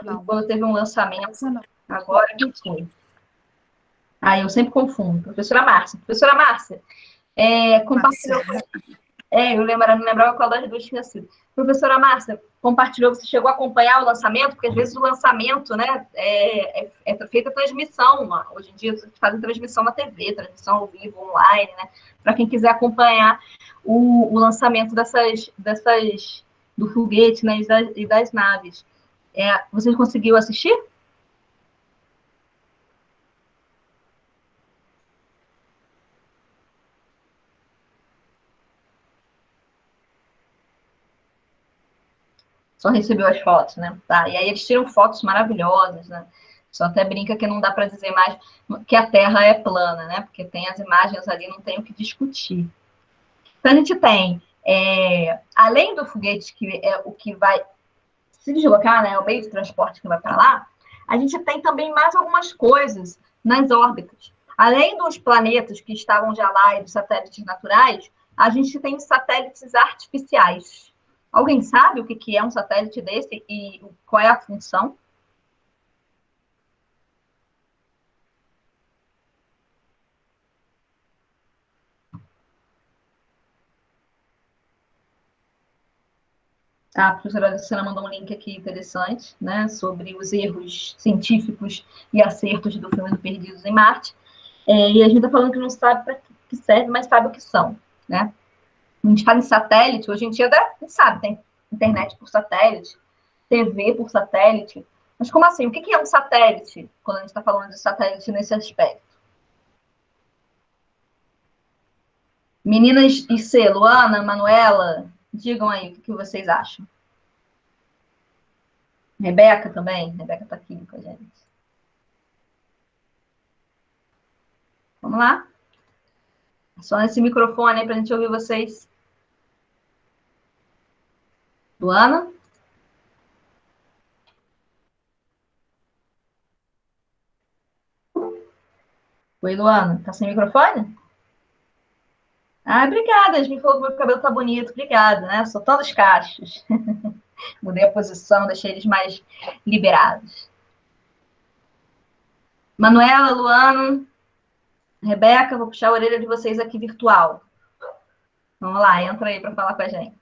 Não. Quando teve um lançamento, Não. agora que foi. Eu sempre confundo. Professora Márcia. Professora Márcia, compartilhou. Eu não lembrava qual das duas tinha sido. Professora Márcia, compartilhou, você chegou a acompanhar o lançamento? Porque às vezes o lançamento, né, é feita transmissão. Hoje em dia, vocês fazem transmissão na TV, transmissão ao vivo, online, né? Para quem quiser acompanhar o lançamento do foguete, né, e das naves. Você conseguiu assistir? Só recebeu as fotos, né? Tá. E aí eles tiram fotos maravilhosas, né? Só até brinca que não dá para dizer mais que a Terra é plana, né? Porque tem as imagens ali, não tem o que discutir. Então a gente tem, além do foguete, que é o que vai se deslocar, né? O meio de transporte que vai para lá, a gente tem também mais algumas coisas nas órbitas. Além dos planetas que estavam já lá e dos satélites naturais, a gente tem satélites artificiais. Alguém sabe o que é um satélite desse e qual é a função? A professora Luciana mandou um link aqui interessante, né, sobre os erros científicos e acertos do filme do Perdidos em Marte. E a gente está falando que não sabe para que serve, mas sabe o que são, né? A gente fala em satélite, hoje em dia a gente sabe, tem internet por satélite, TV por satélite. Mas como assim? O que é um satélite, quando a gente está falando de satélite nesse aspecto? Meninas e C, Luana, Manuela, digam aí o que vocês acham. Rebeca também? Rebeca está aqui com a gente. Vamos lá? Só nesse microfone aí para a gente ouvir vocês. Luana? Oi, Luana. Tá sem microfone? Ah, obrigada. A gente falou que meu cabelo tá bonito. Obrigada, né? Soltando os cachos. Mudei a posição, deixei eles mais liberados. Manuela, Luana, Rebeca, vou puxar a orelha de vocês aqui virtual. Vamos lá, entra aí para falar com a gente.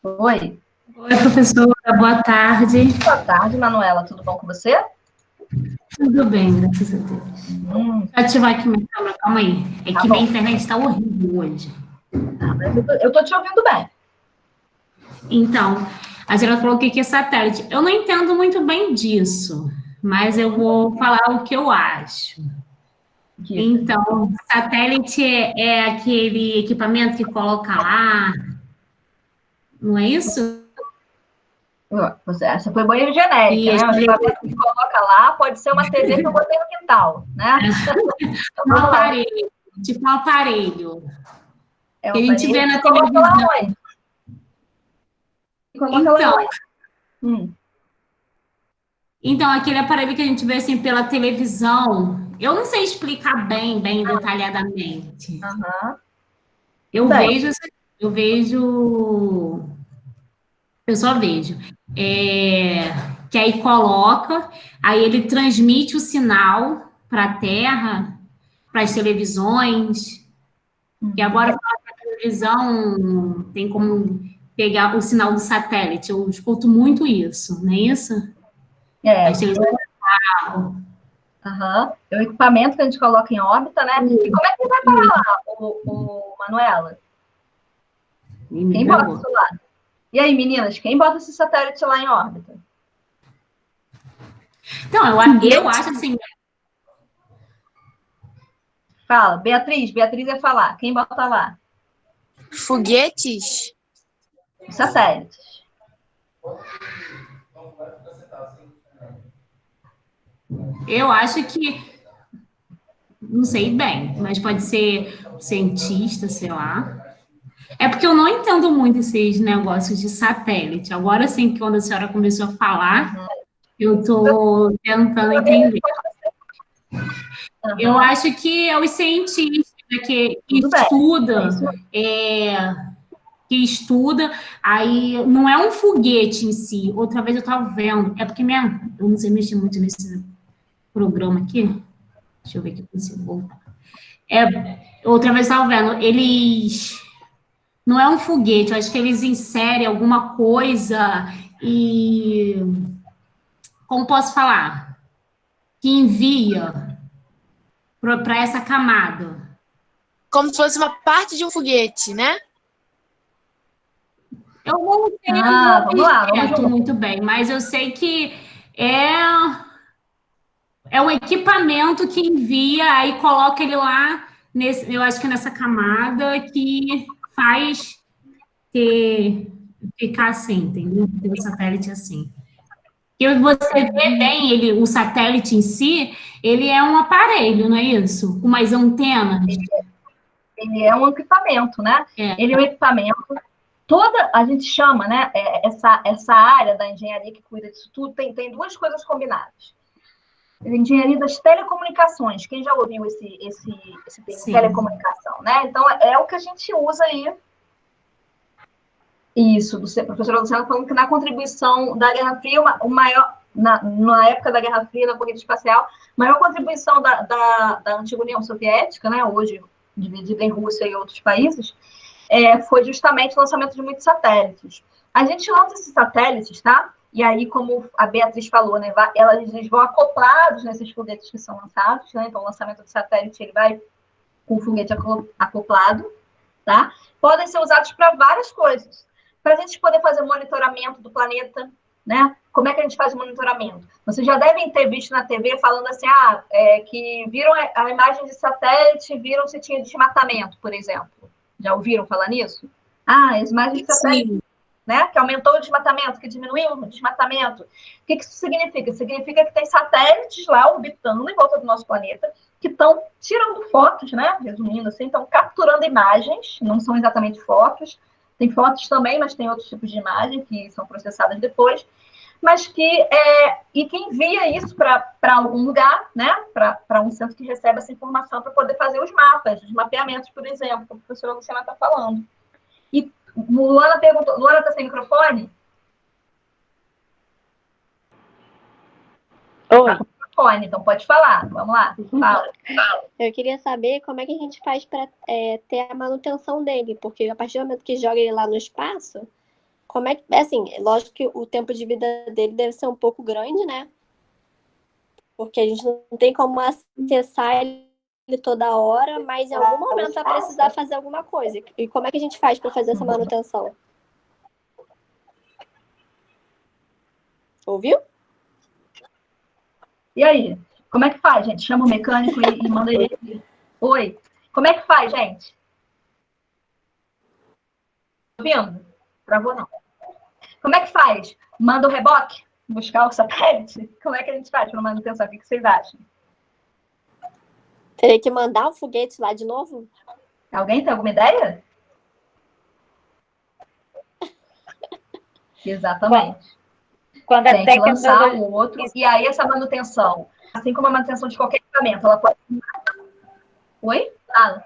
Oi. Oi, professora, boa tarde. Boa tarde, Manuela. Tudo bom com você? Tudo bem, graças a Deus. Deixa eu ativar aqui minha câmera, calma aí. É que minha internet está horrível hoje. Mas eu tô te ouvindo bem. Então, a senhora falou que é satélite. Eu não entendo muito bem disso, mas eu vou falar o que eu acho. Então, satélite é aquele equipamento que coloca lá, não é isso? Essa foi banho genérica, né? O equipamento que coloca lá pode ser uma TV que eu botei no quintal, né? Um aparelho, tipo um aparelho. É que a gente vê na televisão. Então, aquele aparelho que a gente vê assim pela televisão, eu não sei explicar bem detalhadamente. Eu só vejo. Que aí coloca, aí ele transmite o sinal para a Terra, para as televisões, e agora a televisão tem como pegar o sinal do satélite. Eu escuto muito isso, não é isso? As televisões. É o equipamento que a gente coloca em órbita, né? E como é que vai parar lá, o Manuela? Quem bota isso lá? E aí, meninas, quem bota esse satélite lá em órbita? Então, eu acho assim... Fala, Beatriz ia falar. Quem bota lá? Foguetes? Satélites. Eu acho que... Não sei bem, mas pode ser cientista, sei lá. É porque eu não entendo muito esses negócios de satélite. Agora sim, que quando a senhora começou a falar, eu estou tentando entender. Eu acho que é os cientistas que estuda, aí não é um foguete em si. Outra vez eu estava vendo, é porque eu não sei mexer muito nesse programa aqui. Deixa eu ver aqui, consigo voltar. Outra vez eu estava vendo, eles... Não é um foguete, eu acho que eles inserem alguma coisa e... Como posso falar? Que envia para essa camada. Como se fosse uma parte de um foguete, né? Eu não entendo muito bem, mas eu sei que é um equipamento que envia, aí coloca ele lá, eu acho que nessa camada que faz ficar assim, entendeu? Ter o satélite assim. E você vê bem o satélite em si, ele é um aparelho, não é isso? Com umas antenas. Ele é um equipamento, né? Ele é um equipamento. A gente chama, né? Essa área da engenharia que cuida disso tudo tem duas coisas combinadas. Engenharia das telecomunicações. Quem já ouviu esse termo, telecomunicação, né? Então, é o que a gente usa aí. Isso, do professor Luciano falando que na contribuição da Guerra Fria, na época da Guerra Fria, na corrida espacial, a maior contribuição da antiga União Soviética, né, hoje dividida em Rússia e outros países, foi justamente o lançamento de muitos satélites. A gente lança esses satélites, tá? E aí, como a Beatriz falou, né, eles vão acoplados nesses foguetes que são lançados, né? Então, o lançamento do satélite ele vai com o foguete acoplado, tá? Podem ser usados para várias coisas. Para a gente poder fazer monitoramento do planeta, né? Como é que a gente faz o monitoramento? Vocês já devem ter visto na TV falando assim, que viram a imagem de satélite, viram se tinha desmatamento, por exemplo. Já ouviram falar nisso? As imagens de satélite né? Que aumentou o desmatamento, que diminuiu o desmatamento. O que isso significa? Significa que tem satélites lá orbitando em volta do nosso planeta que estão tirando fotos, né? Resumindo assim, estão capturando imagens, não são exatamente fotos. Tem fotos também, mas tem outros tipos de imagem que são processadas depois. Mas e que envia isso para algum lugar, né? Para um centro que recebe essa informação para poder fazer os mapas, os mapeamentos, por exemplo, que a professora Luciana está falando. E Luana perguntou, Luana está sem microfone? Oi. Tá com microfone, então pode falar. Vamos lá, fala. Eu queria saber como é que a gente faz para ter a manutenção dele, porque a partir do momento que joga ele lá no espaço, como é que, assim, lógico que o tempo de vida dele deve ser um pouco grande, né? Porque a gente não tem como acessar ele toda hora, mas em algum momento vai precisar fazer alguma coisa. E como é que a gente faz para fazer essa manutenção? Ouviu? E aí? Como é que faz, gente? Chama o mecânico e manda ele. Oi. Como é que faz, gente? Tá ouvindo? Travou, não. Como é que faz? Manda o reboque? Buscar o satélite? Como é que a gente faz para manutenção? O que vocês acham? Teria que mandar o foguete lá de novo? Alguém tem alguma ideia? Exatamente. Quando tem que lançar um outro. E aí essa manutenção, assim como a manutenção de qualquer equipamento, ela pode... Oi? Fala.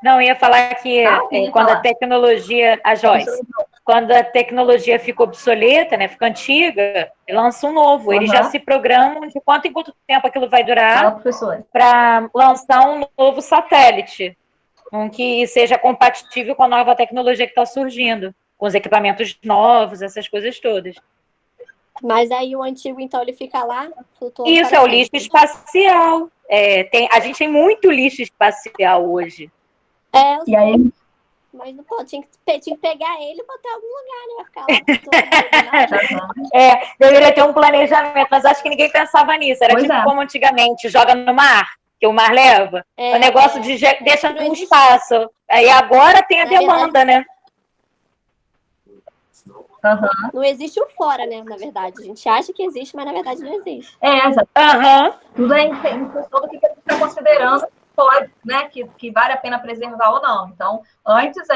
Não, ia falar que quando a tecnologia, a Joyce, quando a tecnologia fica obsoleta, né, fica antiga, lança um novo. Eles já se programam de quanto em quanto tempo aquilo vai durar para lançar um novo satélite, um que seja compatível com a nova tecnologia que está surgindo, com os equipamentos novos, essas coisas todas. Mas aí o antigo, então, ele fica lá flutuando. Isso é o lixo espacial. A gente tem muito lixo espacial hoje. E aí... Mas não pode, tinha que pegar ele e botar em algum lugar, né? Vai ficar lá. Deveria ter um planejamento, mas acho que ninguém pensava nisso. Era como antigamente, joga no mar, que o mar leva. O negócio de deixa no espaço. Aí agora tem a demanda, né? Não existe o fora, né? Na verdade. A gente acha que existe, mas na verdade não existe. Exato. Tudo é em função do que a gente está considerando pode, né? Que vale a pena preservar ou não. Então, antes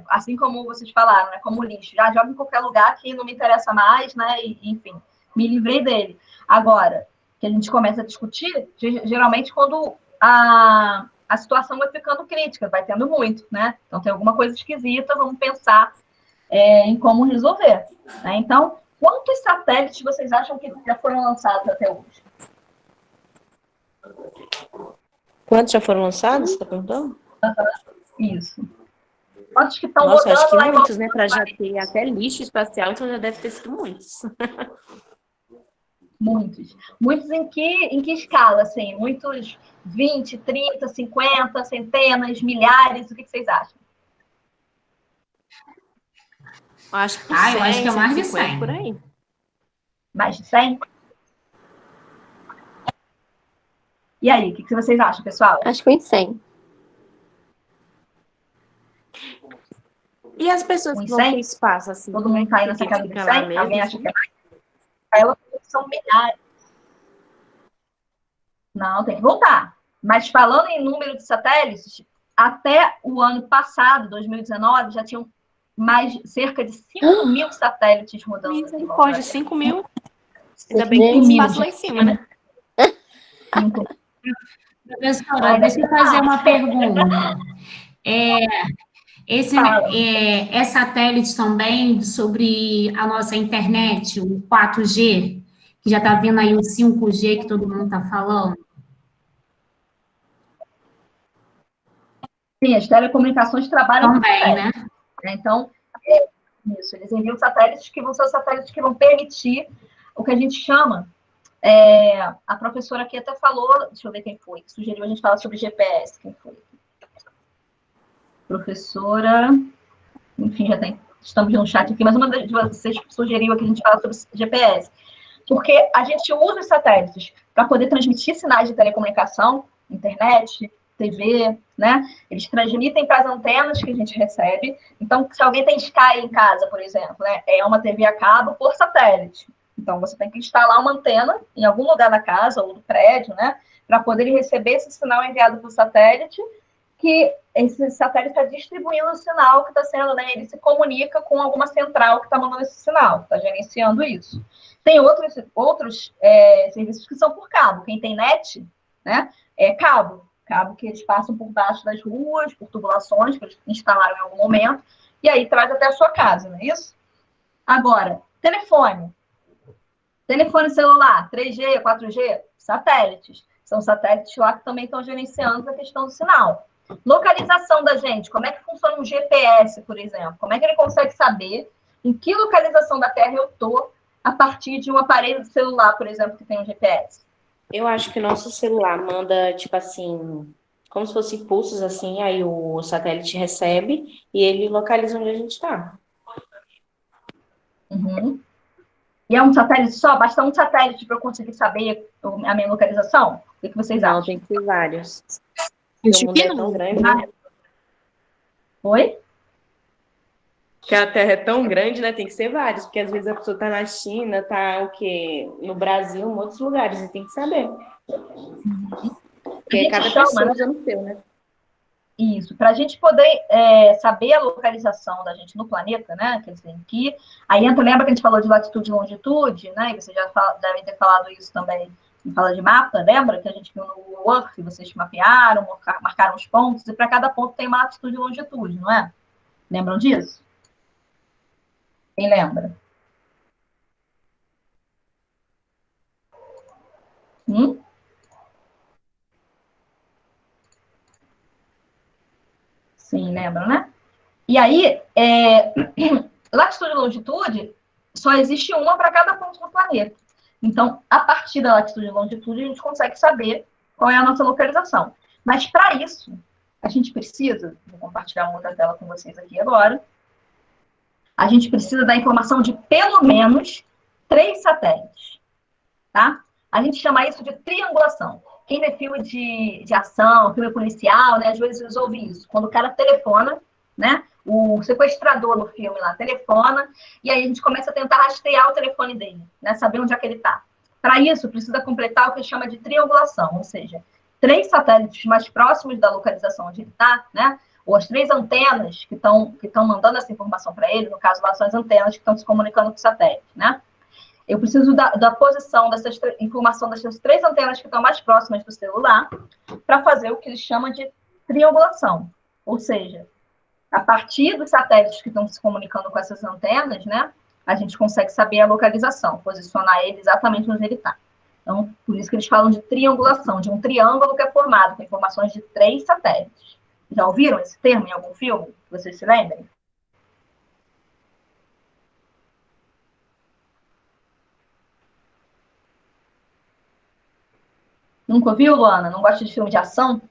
assim como vocês falaram, né? Como lixo, já joga em qualquer lugar que não me interessa mais, né? E, enfim, me livrei dele. Agora, que a gente começa a discutir, geralmente quando a situação vai ficando crítica, vai tendo muito, né? Então tem alguma coisa esquisita, vamos pensar em como resolver. Né? Então, quantos satélites vocês acham que já foram lançados até hoje? Quantos já foram lançados, você está perguntando? Isso. Quantos que estão rodando? Nossa, acho que lá muitos, né? Para já ter até lixo espacial, então já deve ter sido muitos. Muitos. Muitos em que escala, assim? Muitos 20, 30, 50, centenas, milhares? O que vocês acham? Eu acho que eu acho que é mais de 100. Por aí. Mais de 100? E aí, o que vocês acham, pessoal? Acho que 100. E as pessoas que vão para o espaço, assim? Todo mundo está aí nessa casa de 100? Alguém acha que é mais? Elas são milhares. Não, tem que voltar. Mas falando em número de satélites, até o ano passado, 2019, já tinham cerca de 5 mil satélites rodando. Misericórdia, 5 mil? Ainda bem que tem espaço lá em cima, né? Professora, deixa eu fazer uma pergunta. É satélite também sobre a nossa internet, o 4G, que já está vindo aí o 5G que todo mundo está falando? Sim, as telecomunicações trabalham também, né? Então, isso, eles enviam satélites que vão ser os satélites que vão permitir o que a gente chama, a professora aqui até falou, deixa eu ver quem foi, que sugeriu a gente falar sobre GPS, quem foi? Professora, enfim, estamos no chat aqui, mas uma de vocês sugeriu aqui a gente falar sobre GPS, porque a gente usa os satélites para poder transmitir sinais de telecomunicação, internet, TV, né? Eles transmitem para as antenas que a gente recebe. Então, se alguém tem Sky em casa, por exemplo, né? É uma TV a cabo por satélite. Então, você tem que instalar uma antena em algum lugar da casa ou do prédio, né? Para poder receber esse sinal enviado por satélite, que esse satélite está distribuindo o sinal que está sendo, né? Ele se comunica com alguma central que está mandando esse sinal, está gerenciando isso. Tem outros serviços que são por cabo. Quem tem net, né? É cabo que eles passam por baixo das ruas, por tubulações que eles instalaram em algum momento, e aí traz até a sua casa, não é isso? Agora, telefone celular, 3G, 4G, satélites. São satélites lá que também estão gerenciando a questão do sinal. Localização da gente, como é que funciona um GPS, por exemplo? Como é que ele consegue saber em que localização da Terra eu estou a partir de um aparelho celular, por exemplo, que tem um GPS? Eu acho que o nosso celular manda, tipo assim, como se fosse pulsos, assim, aí o satélite recebe e ele localiza onde a gente está. Uhum. E é um satélite só? Basta um satélite para eu conseguir saber a minha localização? O que vocês acham? Não, tem que ser vários. Acho O mundo que é tão não. grande, né? Oi? Que a Terra é tão grande, né? Tem que ser vários, porque às vezes a pessoa tá na China, tá o quê? No Brasil, em outros lugares, e tem que saber. Porque gente cada chama, pessoa né? usa o seu, né? Isso, para a gente poder saber a localização da gente no planeta, né? Quer dizer, que aí entra, lembra que a gente falou de latitude e longitude, né? E vocês já devem ter falado isso também em fala de mapa, lembra que a gente viu no Google Earth, vocês mapearam, marcaram os pontos, e para cada ponto tem uma latitude e longitude, não é? Lembram disso? Quem lembra? Hum? Sim, lembram, né? E aí, latitude e longitude, só existe uma para cada ponto do planeta. Então, a partir da latitude e longitude, a gente consegue saber qual é a nossa localização. Mas, para isso, a gente precisa, vou compartilhar uma outra tela com vocês aqui agora, a gente precisa da informação de pelo menos 3 satélites, tá? A gente chama isso de triangulação. Quem vê filme de ação, filme policial, né, às vezes ouve isso. Quando o cara telefona, né, o sequestrador no filme lá telefona, e aí a gente começa a tentar rastrear o telefone dele, né, saber onde é que ele está. Para isso, precisa completar o que chama de triangulação, ou seja, 3 satélites mais próximos da localização onde ele está, né, ou as 3 antenas que estão mandando essa informação para ele, no caso lá são as antenas que estão se comunicando com o satélite, né? Eu preciso da posição informação dessas 3 antenas que estão mais próximas do celular para fazer o que eles chamam de triangulação. Ou seja, a partir dos satélites que estão se comunicando com essas antenas, né, a gente consegue saber a localização, posicionar ele exatamente onde ele está. Então, por isso que eles falam de triangulação, de um triângulo que é formado com informações de 3 satélites. Já ouviram esse termo em algum filme? Vocês se lembrem? Nunca ouviu, Luana? Não gosta de filme de ação?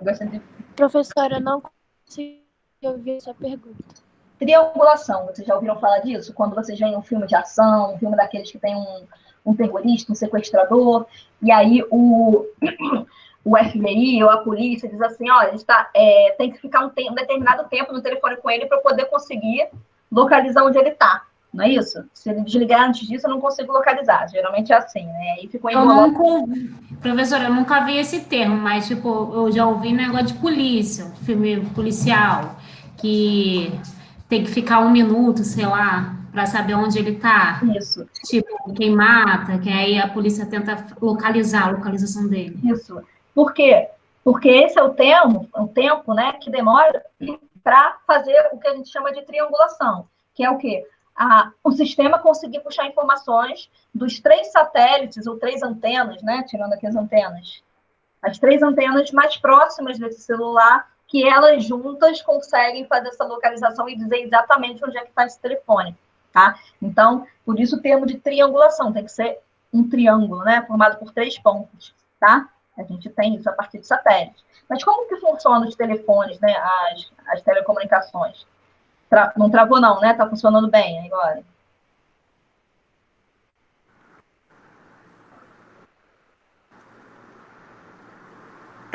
Gosta de Professora, eu não consegui ouvir a sua pergunta. triangulação. Vocês já ouviram falar disso? Quando vocês veem um filme de ação, um filme daqueles que tem um terrorista, um sequestrador, e aí o FBI ou a polícia diz assim, olha, a gente tem que ficar um determinado tempo no telefone com ele para poder conseguir localizar onde ele está. Não é isso? Se ele desligar antes disso, eu não consigo localizar. Geralmente é assim, né? Aí ficou enrolando. Professora, eu nunca vi esse termo, mas, tipo, eu já ouvi negócio de polícia, filme policial, que tem que ficar 1 minuto, sei lá, para saber onde ele tá. Isso. Tipo, quem mata, que aí a polícia tenta localizar a localização dele. Isso. Por quê? Porque esse é o tempo, né, que demora para fazer o que a gente chama de triangulação, que é o quê? O sistema conseguir puxar informações dos 3 satélites ou 3 antenas, né, tirando aqui as antenas, as 3 antenas mais próximas desse celular, que elas juntas conseguem fazer essa localização e dizer exatamente onde é que está esse telefone, tá? Então, por isso o termo de triangulação, tem que ser um triângulo, né, formado por 3 pontos, tá? A gente tem isso a partir de satélites. Mas como que funcionam os telefones, né, as telecomunicações? Não travou não, né? Tá funcionando bem agora.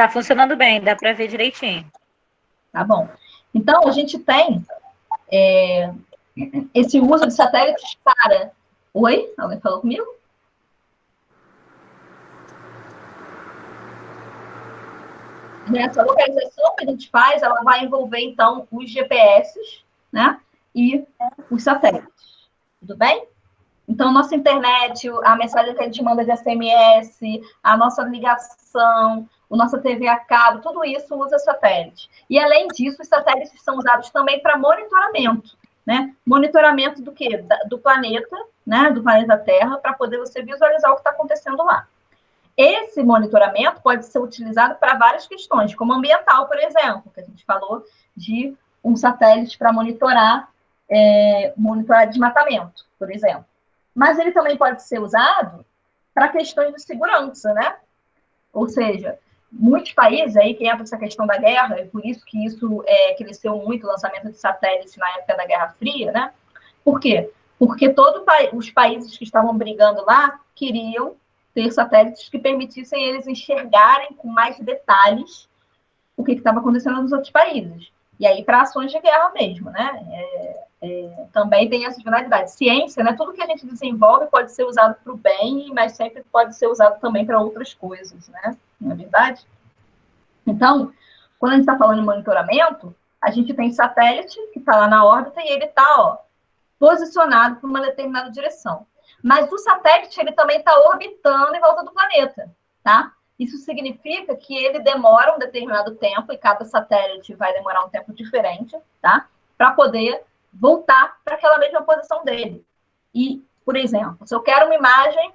Tá funcionando bem, dá para ver direitinho. Tá bom. Então, a gente tem esse uso de satélites para... Oi? Alguém falou comigo? Essa localização que a gente faz, ela vai envolver, então, os GPS, né? E os satélites. Tudo bem? Então, nossa internet, a mensagem que a gente manda de SMS, a nossa ligação, a nossa TV a cabo, tudo isso usa satélite. E, além disso, os satélites são usados também para monitoramento, né? Monitoramento do quê? Do planeta, né? Do planeta Terra, para poder você visualizar o que está acontecendo lá. Esse monitoramento pode ser utilizado para várias questões, como ambiental, por exemplo, que a gente falou de um satélite para monitorar desmatamento, por exemplo. Mas ele também pode ser usado para questões de segurança, né? Ou seja, muitos países aí que entra essa questão da guerra, e por isso que isso cresceu muito, o lançamento de satélites na época da Guerra Fria, né? Por quê? Porque os países que estavam brigando lá queriam ter satélites que permitissem eles enxergarem com mais detalhes o que estava acontecendo nos outros países. E aí, para ações de guerra mesmo, né? Também tem essa finalidade. Ciência, né? Tudo que a gente desenvolve pode ser usado para o bem, mas sempre pode ser usado também para outras coisas, né? Não é verdade? Então, quando a gente está falando em monitoramento, a gente tem satélite que está lá na órbita e ele está posicionado para uma determinada direção. Mas o satélite ele também está orbitando em volta do planeta, tá? Isso significa que ele demora um determinado tempo, e cada satélite vai demorar um tempo diferente, tá? Para poder voltar para aquela mesma posição dele. E, por exemplo, se eu quero uma imagem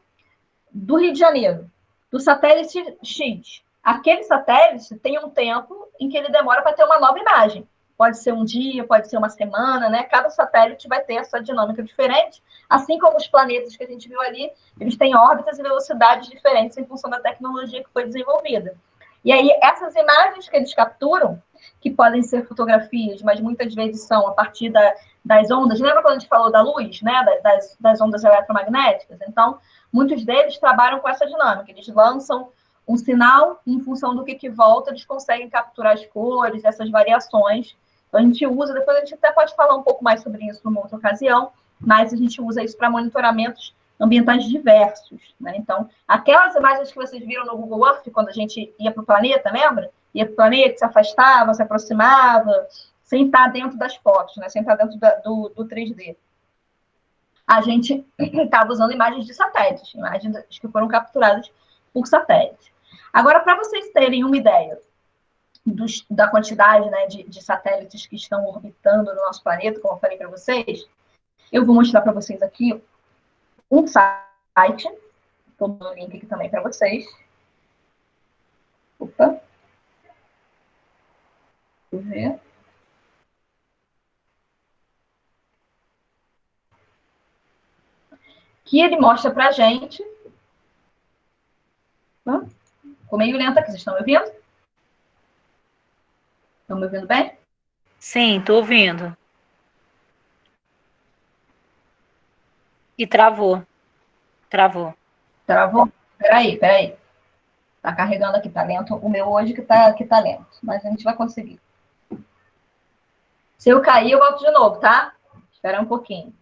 do Rio de Janeiro, do satélite X, aquele satélite tem um tempo em que ele demora para ter uma nova imagem. Pode ser um dia, pode ser uma semana, né? Cada satélite vai ter a sua dinâmica diferente, assim como os planetas que a gente viu ali, eles têm órbitas e velocidades diferentes em função da tecnologia que foi desenvolvida. E aí, essas imagens que eles capturam, que podem ser fotografias, mas muitas vezes são a partir das ondas. Lembra quando a gente falou da luz, né? Das ondas eletromagnéticas? Então, muitos deles trabalham com essa dinâmica. Eles lançam um sinal, em função do que volta, eles conseguem capturar as cores, essas variações. Então, a gente usa, depois a gente até pode falar um pouco mais sobre isso numa outra ocasião, mas a gente usa isso para monitoramentos ambientais diversos, né? Então, aquelas imagens que vocês viram no Google Earth, quando a gente ia para o planeta, lembra? Ia para o planeta, se afastava, se aproximava, sem estar dentro das fotos, né? Sem estar dentro do 3D. A gente estava usando imagens de satélites, imagens que foram capturadas por satélite. Agora, para vocês terem uma ideia da quantidade, né, de satélites que estão orbitando no nosso planeta, como eu falei para vocês, eu vou mostrar para vocês aqui um site, estou dando o link aqui também para vocês. Opa. Deixa eu ver. Que ele mostra para a gente. Ficou meio lento aqui, vocês estão me ouvindo? Estão me ouvindo bem? Sim, estou ouvindo. E travou. Travou. Travou? Peraí. Tá carregando aqui, tá lento. O meu hoje que tá lento, mas a gente vai conseguir. Se eu cair, eu volto de novo, tá? Espera um pouquinho.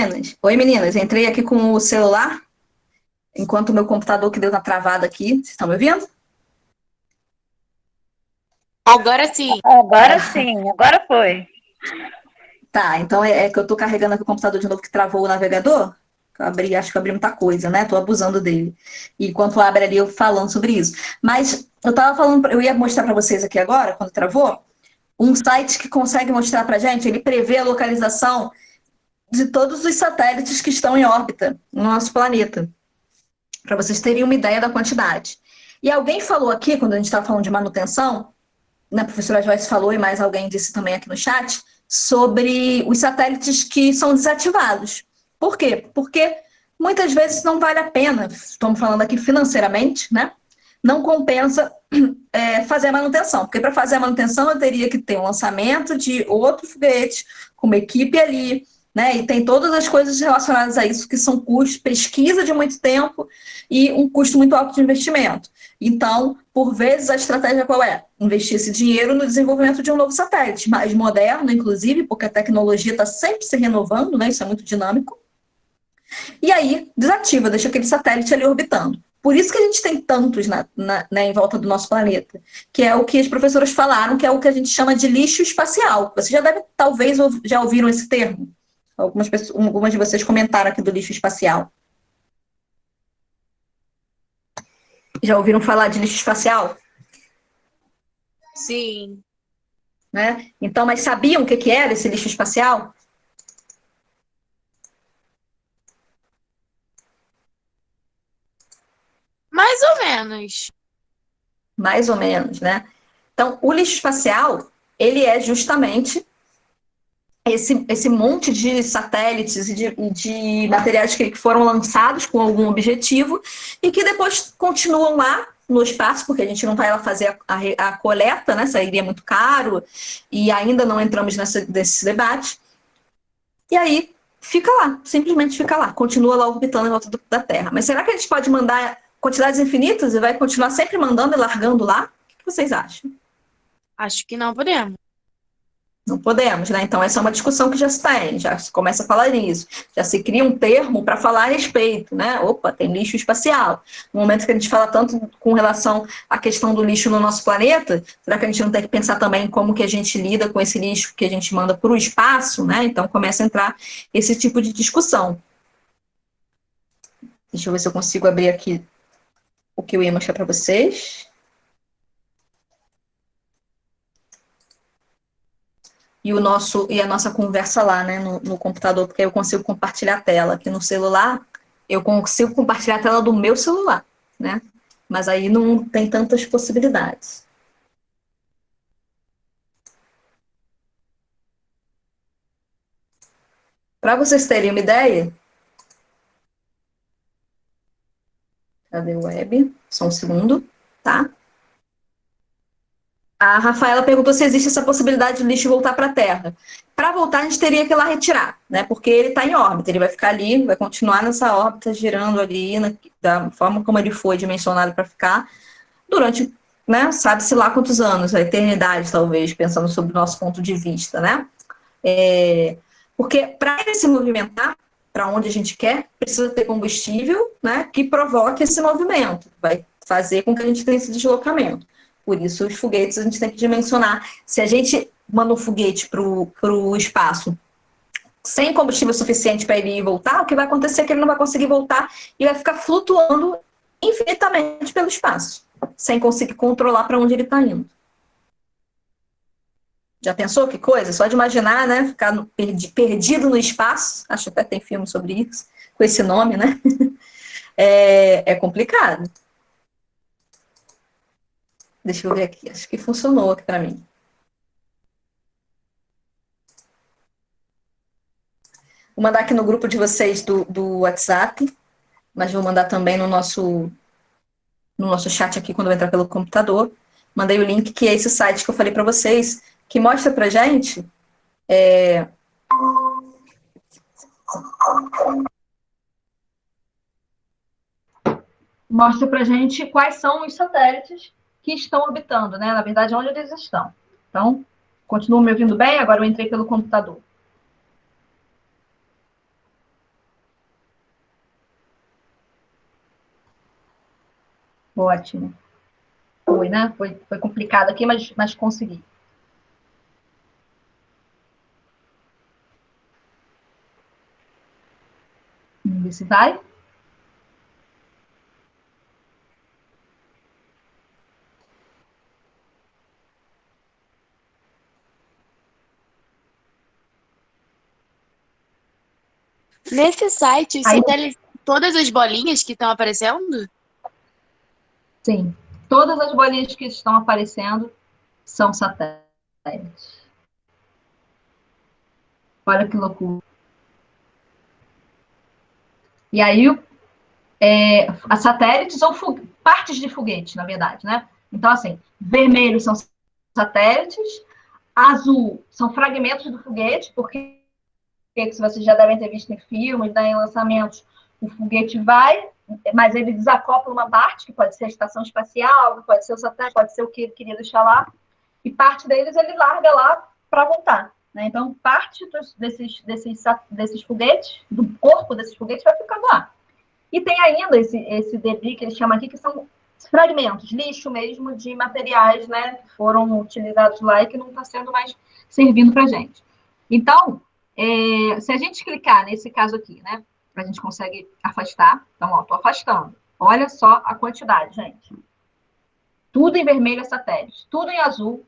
meninas? Oi, meninas. Entrei aqui com o celular, enquanto o meu computador que deu uma travada aqui. Vocês estão me ouvindo? Agora sim. Agora sim, agora foi. Tá, então é que eu tô carregando aqui o computador de novo que travou o navegador. Acho que eu abri muita coisa, né? Tô abusando dele. E enquanto abre ali, eu falando sobre isso. Mas eu tava falando, eu ia mostrar para vocês aqui agora, quando travou, um site que consegue mostrar pra gente, ele prevê a localização de todos os satélites que estão em órbita no nosso planeta, para vocês terem uma ideia da quantidade. E alguém falou aqui, quando a gente estava falando de manutenção, né, a professora Joyce falou, e mais alguém disse também aqui no chat, sobre os satélites que são desativados. Por quê? Porque muitas vezes não vale a pena, estamos falando aqui financeiramente, né? Não compensa fazer a manutenção, porque para fazer a manutenção eu teria que ter um lançamento de outro foguete, com uma equipe ali, né? E tem todas as coisas relacionadas a isso, que são custos, pesquisa de muito tempo e um custo muito alto de investimento. Então, por vezes, a estratégia qual é? Investir esse dinheiro no desenvolvimento de um novo satélite, mais moderno, inclusive, porque a tecnologia está sempre se renovando, né? Isso é muito dinâmico. E aí, desativa, deixa aquele satélite ali orbitando. Por isso que a gente tem tantos né, em volta do nosso planeta, que é o que as professoras falaram, que é o que a gente chama de lixo espacial. Você já deve, talvez, já ouviram esse termo. Algumas de vocês comentaram aqui do lixo espacial. Já ouviram falar de lixo espacial? Sim. Né? Então, mas sabiam o que era esse lixo espacial? Mais ou menos. Mais ou menos, né? Então, o lixo espacial, ele é justamente esse monte de satélites e de materiais que foram lançados com algum objetivo e que depois continuam lá no espaço, porque a gente não vai lá fazer a coleta, né? Sairia muito caro e ainda não entramos nesse debate. E aí fica lá, simplesmente fica lá, continua lá orbitando em volta da Terra. Mas será que a gente pode mandar quantidades infinitas e vai continuar sempre mandando e largando lá? O que vocês acham? Acho que não podemos. Não podemos, né? Então, essa é uma discussão que já se tem, já se começa a falar nisso. Já se cria um termo para falar a respeito, né? Opa, tem lixo espacial. No momento que a gente fala tanto com relação à questão do lixo no nosso planeta, será que a gente não tem que pensar também como que a gente lida com esse lixo que a gente manda para o espaço, né? Então, começa a entrar esse tipo de discussão. Deixa eu ver se eu consigo abrir aqui o que eu ia mostrar para vocês. E a nossa conversa lá, né, no computador, porque aí eu consigo compartilhar a tela. Aqui no celular, eu consigo compartilhar a tela do meu celular, né? Mas aí não tem tantas possibilidades. Para vocês terem uma ideia, cadê o web? Só um segundo, tá? A Rafaela perguntou se existe essa possibilidade de lixo voltar para a Terra. Para voltar, a gente teria que ir lá retirar, né? Porque ele está em órbita, ele vai ficar ali, vai continuar nessa órbita, girando ali, da forma como ele foi dimensionado para ficar, durante, né? Sabe-se lá quantos anos, a eternidade, talvez, pensando sobre o nosso ponto de vista, né? Porque para ele se movimentar para onde a gente quer, precisa ter combustível, né? Que provoque esse movimento, vai fazer com que a gente tenha esse deslocamento. Por isso, os foguetes a gente tem que dimensionar. Se a gente manda um foguete para o espaço sem combustível suficiente para ele ir e voltar, o que vai acontecer é que ele não vai conseguir voltar e vai ficar flutuando infinitamente pelo espaço, sem conseguir controlar para onde ele está indo. Já pensou que coisa? Só de imaginar, né? Ficar perdido no espaço. Acho que até tem filme sobre isso, com esse nome, né? É complicado. Deixa eu ver aqui. Acho que funcionou aqui para mim. Vou mandar aqui no grupo de vocês do WhatsApp, mas vou mandar também no nosso chat aqui quando eu entrar pelo computador. Mandei o link, que é esse site que eu falei para vocês, que mostra pra gente mostra pra gente quais são os satélites que estão orbitando, né? Na verdade, onde eles estão. Então, continuam me ouvindo bem? Agora eu entrei pelo computador. Ótimo. Foi, né? Foi complicado aqui, mas consegui. Vamos ver se vai. Nesse site, Aí, você tem todas as bolinhas que estão aparecendo? sim, todas as bolinhas que estão aparecendo são satélites. Olha que loucura. E aí, as satélites são partes de foguete, na verdade, né? Então, assim, vermelho são satélites, azul são fragmentos do foguete, porque se vocês já devem ter visto em filmes, né, em lançamentos, o foguete vai, mas ele desacopla uma parte, que pode ser a estação espacial, pode ser o satélite, pode ser o que ele queria deixar lá, e parte deles ele larga lá para voltar. Né? Então, parte desses foguetes, do corpo desses foguetes, vai ficando lá. E tem ainda esse debris que eles chamam aqui, que são fragmentos, lixo mesmo, de materiais, né, que foram utilizados lá e que não está sendo mais servindo para a gente. Então, se a gente clicar nesse caso aqui, né, a gente consegue afastar. Então, ó, estou afastando. Olha só a quantidade, gente. Tudo em vermelho é satélite, tudo em azul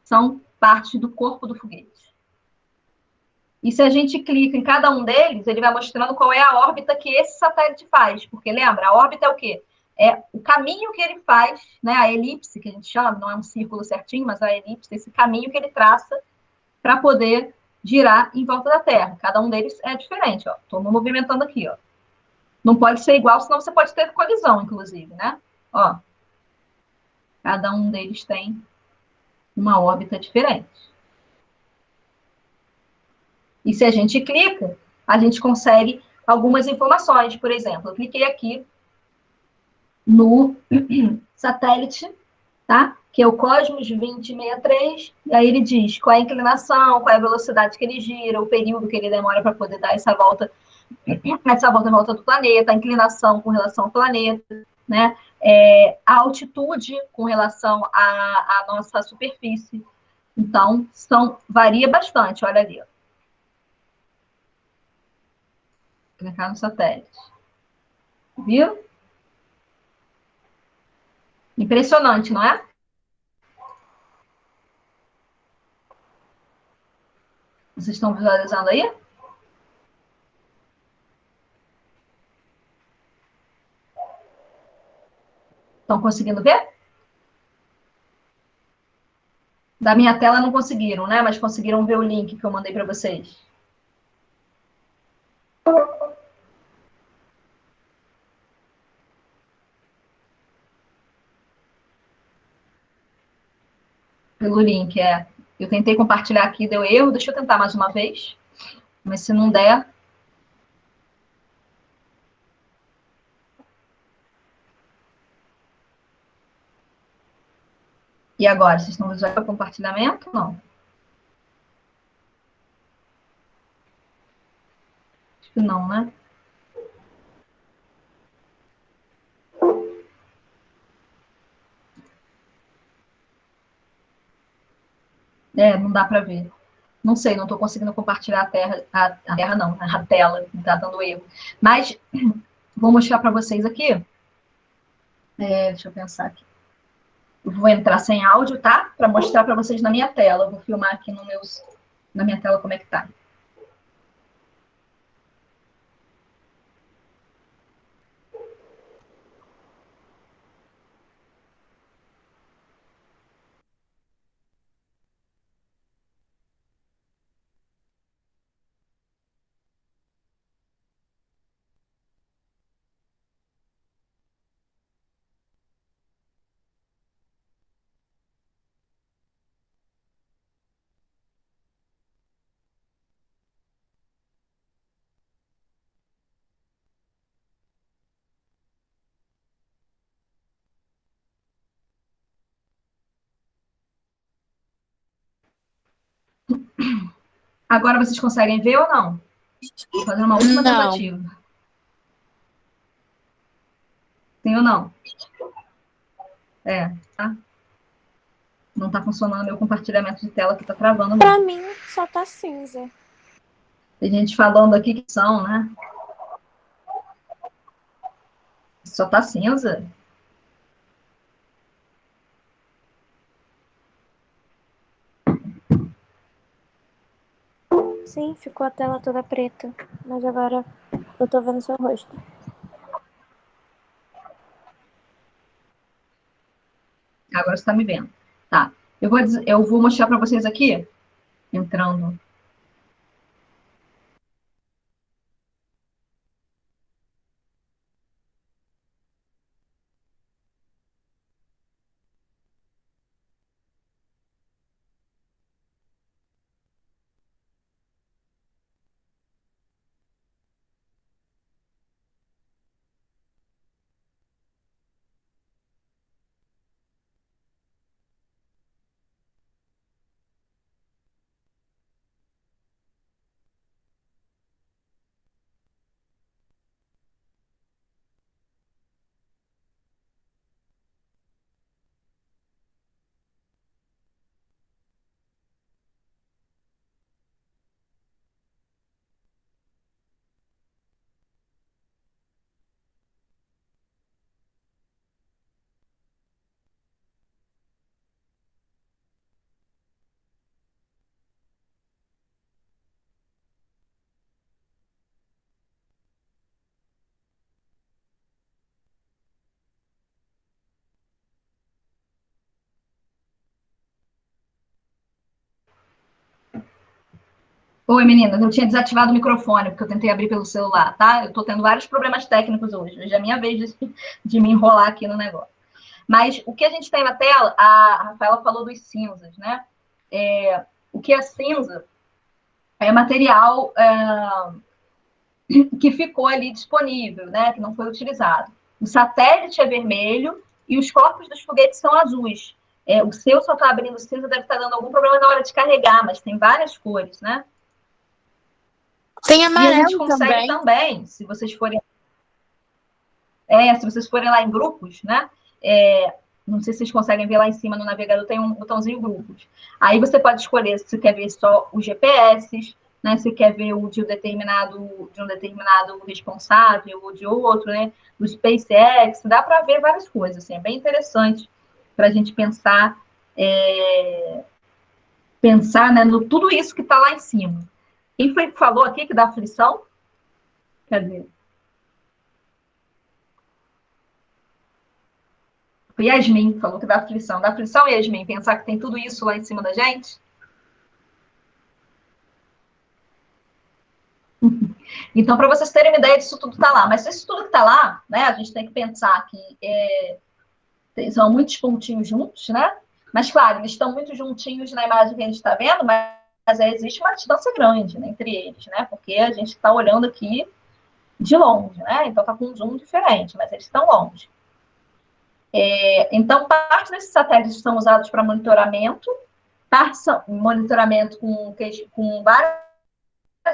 são parte do corpo do foguete. E se a gente clica em cada um deles, ele vai mostrando qual é a órbita que esse satélite faz. Porque lembra, a órbita é o quê? É o caminho que ele faz, né? A elipse, que a gente chama, não é um círculo certinho, mas a elipse, esse caminho que ele traça para poder girar em volta da Terra. Cada um deles é diferente, ó. Estou movimentando aqui, ó. Não pode ser igual, senão você pode ter colisão, inclusive, né? Ó. Cada um deles tem uma órbita diferente. E se a gente clica, a gente consegue algumas informações. Por exemplo, eu cliquei aqui no satélite, tá? Que é o Cosmos 2063, e aí ele diz qual é a inclinação, qual é a velocidade que ele gira, o período que ele demora para poder dar essa volta em volta do planeta, a inclinação com relação ao planeta, né? A altitude com relação à nossa superfície. Então, varia bastante, olha ali, ó. Clicar no satélite. Viu? Impressionante, não é? Vocês estão visualizando aí? Estão conseguindo ver? Da minha tela não conseguiram, né? Mas conseguiram ver o link que eu mandei para vocês. Pelo link, é. Eu tentei compartilhar aqui, deu erro. Deixa eu tentar mais uma vez. Mas se não der... E agora? Vocês estão visualizando o compartilhamento? Não. Acho que não, né? Não dá para ver. Não sei, não estou conseguindo compartilhar a terra não, a tela, está dando erro. Mas vou mostrar para vocês aqui. Deixa eu pensar aqui. Eu vou entrar sem áudio, tá? Para mostrar para vocês na minha tela. Eu vou filmar aqui na minha tela como é que tá. Agora vocês conseguem ver ou não? Vou fazer uma última tentativa. Tem ou não? Tá? Não tá funcionando meu compartilhamento de tela que tá travando Pra mesmo. mim, só tá cinza. Tem gente falando aqui que são, né? Só tá cinza. Sim, ficou a tela toda preta. Mas agora eu tô vendo seu rosto. Agora você tá me vendo. Tá. Eu vou mostrar para vocês aqui, entrando. Oi, meninas, eu tinha desativado o microfone, porque eu tentei abrir pelo celular, tá? Eu tô tendo vários problemas técnicos hoje. Hoje é a minha vez de me enrolar aqui no negócio. Mas o que a gente tem na tela, a Rafaela falou dos cinzas, né? O que é cinza é material que ficou ali disponível, né? Que não foi utilizado. O satélite é vermelho e os corpos dos foguetes são azuis. O seu só está abrindo cinza, deve estar dando algum problema na hora de carregar, mas tem várias cores, né? Tem E a gente amarelo consegue também, se vocês forem lá em grupos, né? Não sei se vocês conseguem ver lá em cima no navegador, tem um botãozinho grupos. Aí você pode escolher se você quer ver só os GPS, né? Se quer ver o de um determinado responsável ou de outro, né? O SpaceX, dá para ver várias coisas, assim, é bem interessante para a gente pensar, né, no tudo isso que está lá em cima. Quem foi que falou aqui que dá aflição? Cadê? O Yasmin falou que dá aflição. Dá aflição, Yasmin, pensar que tem tudo isso lá em cima da gente? Então, para vocês terem uma ideia disso tudo está lá. Mas se isso tudo está lá, né, a gente tem que pensar que são muitos pontinhos juntos, né? Mas, claro, eles estão muito juntinhos na imagem que a gente está vendo, mas existe uma distância grande, né, entre eles, né? Porque a gente está olhando aqui de longe, né? Então está com um zoom diferente, mas eles estão longe. Então, parte desses satélites são usados para monitoramento, monitoramento com várias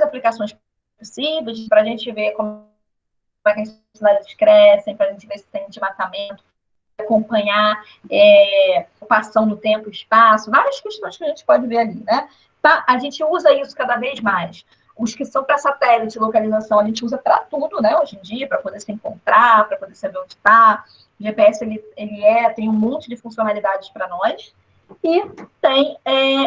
aplicações possíveis, para a gente ver como é que as cidades crescem, para a gente ver se tem desmatamento, acompanhar ocupação no tempo e espaço, várias questões que a gente pode ver ali, né? Tá? A gente usa isso cada vez mais. Os que são para satélite, localização, a gente usa para tudo, né? Hoje em dia, para poder se encontrar, para poder saber onde está. O GPS tem um monte de funcionalidades para nós. E tem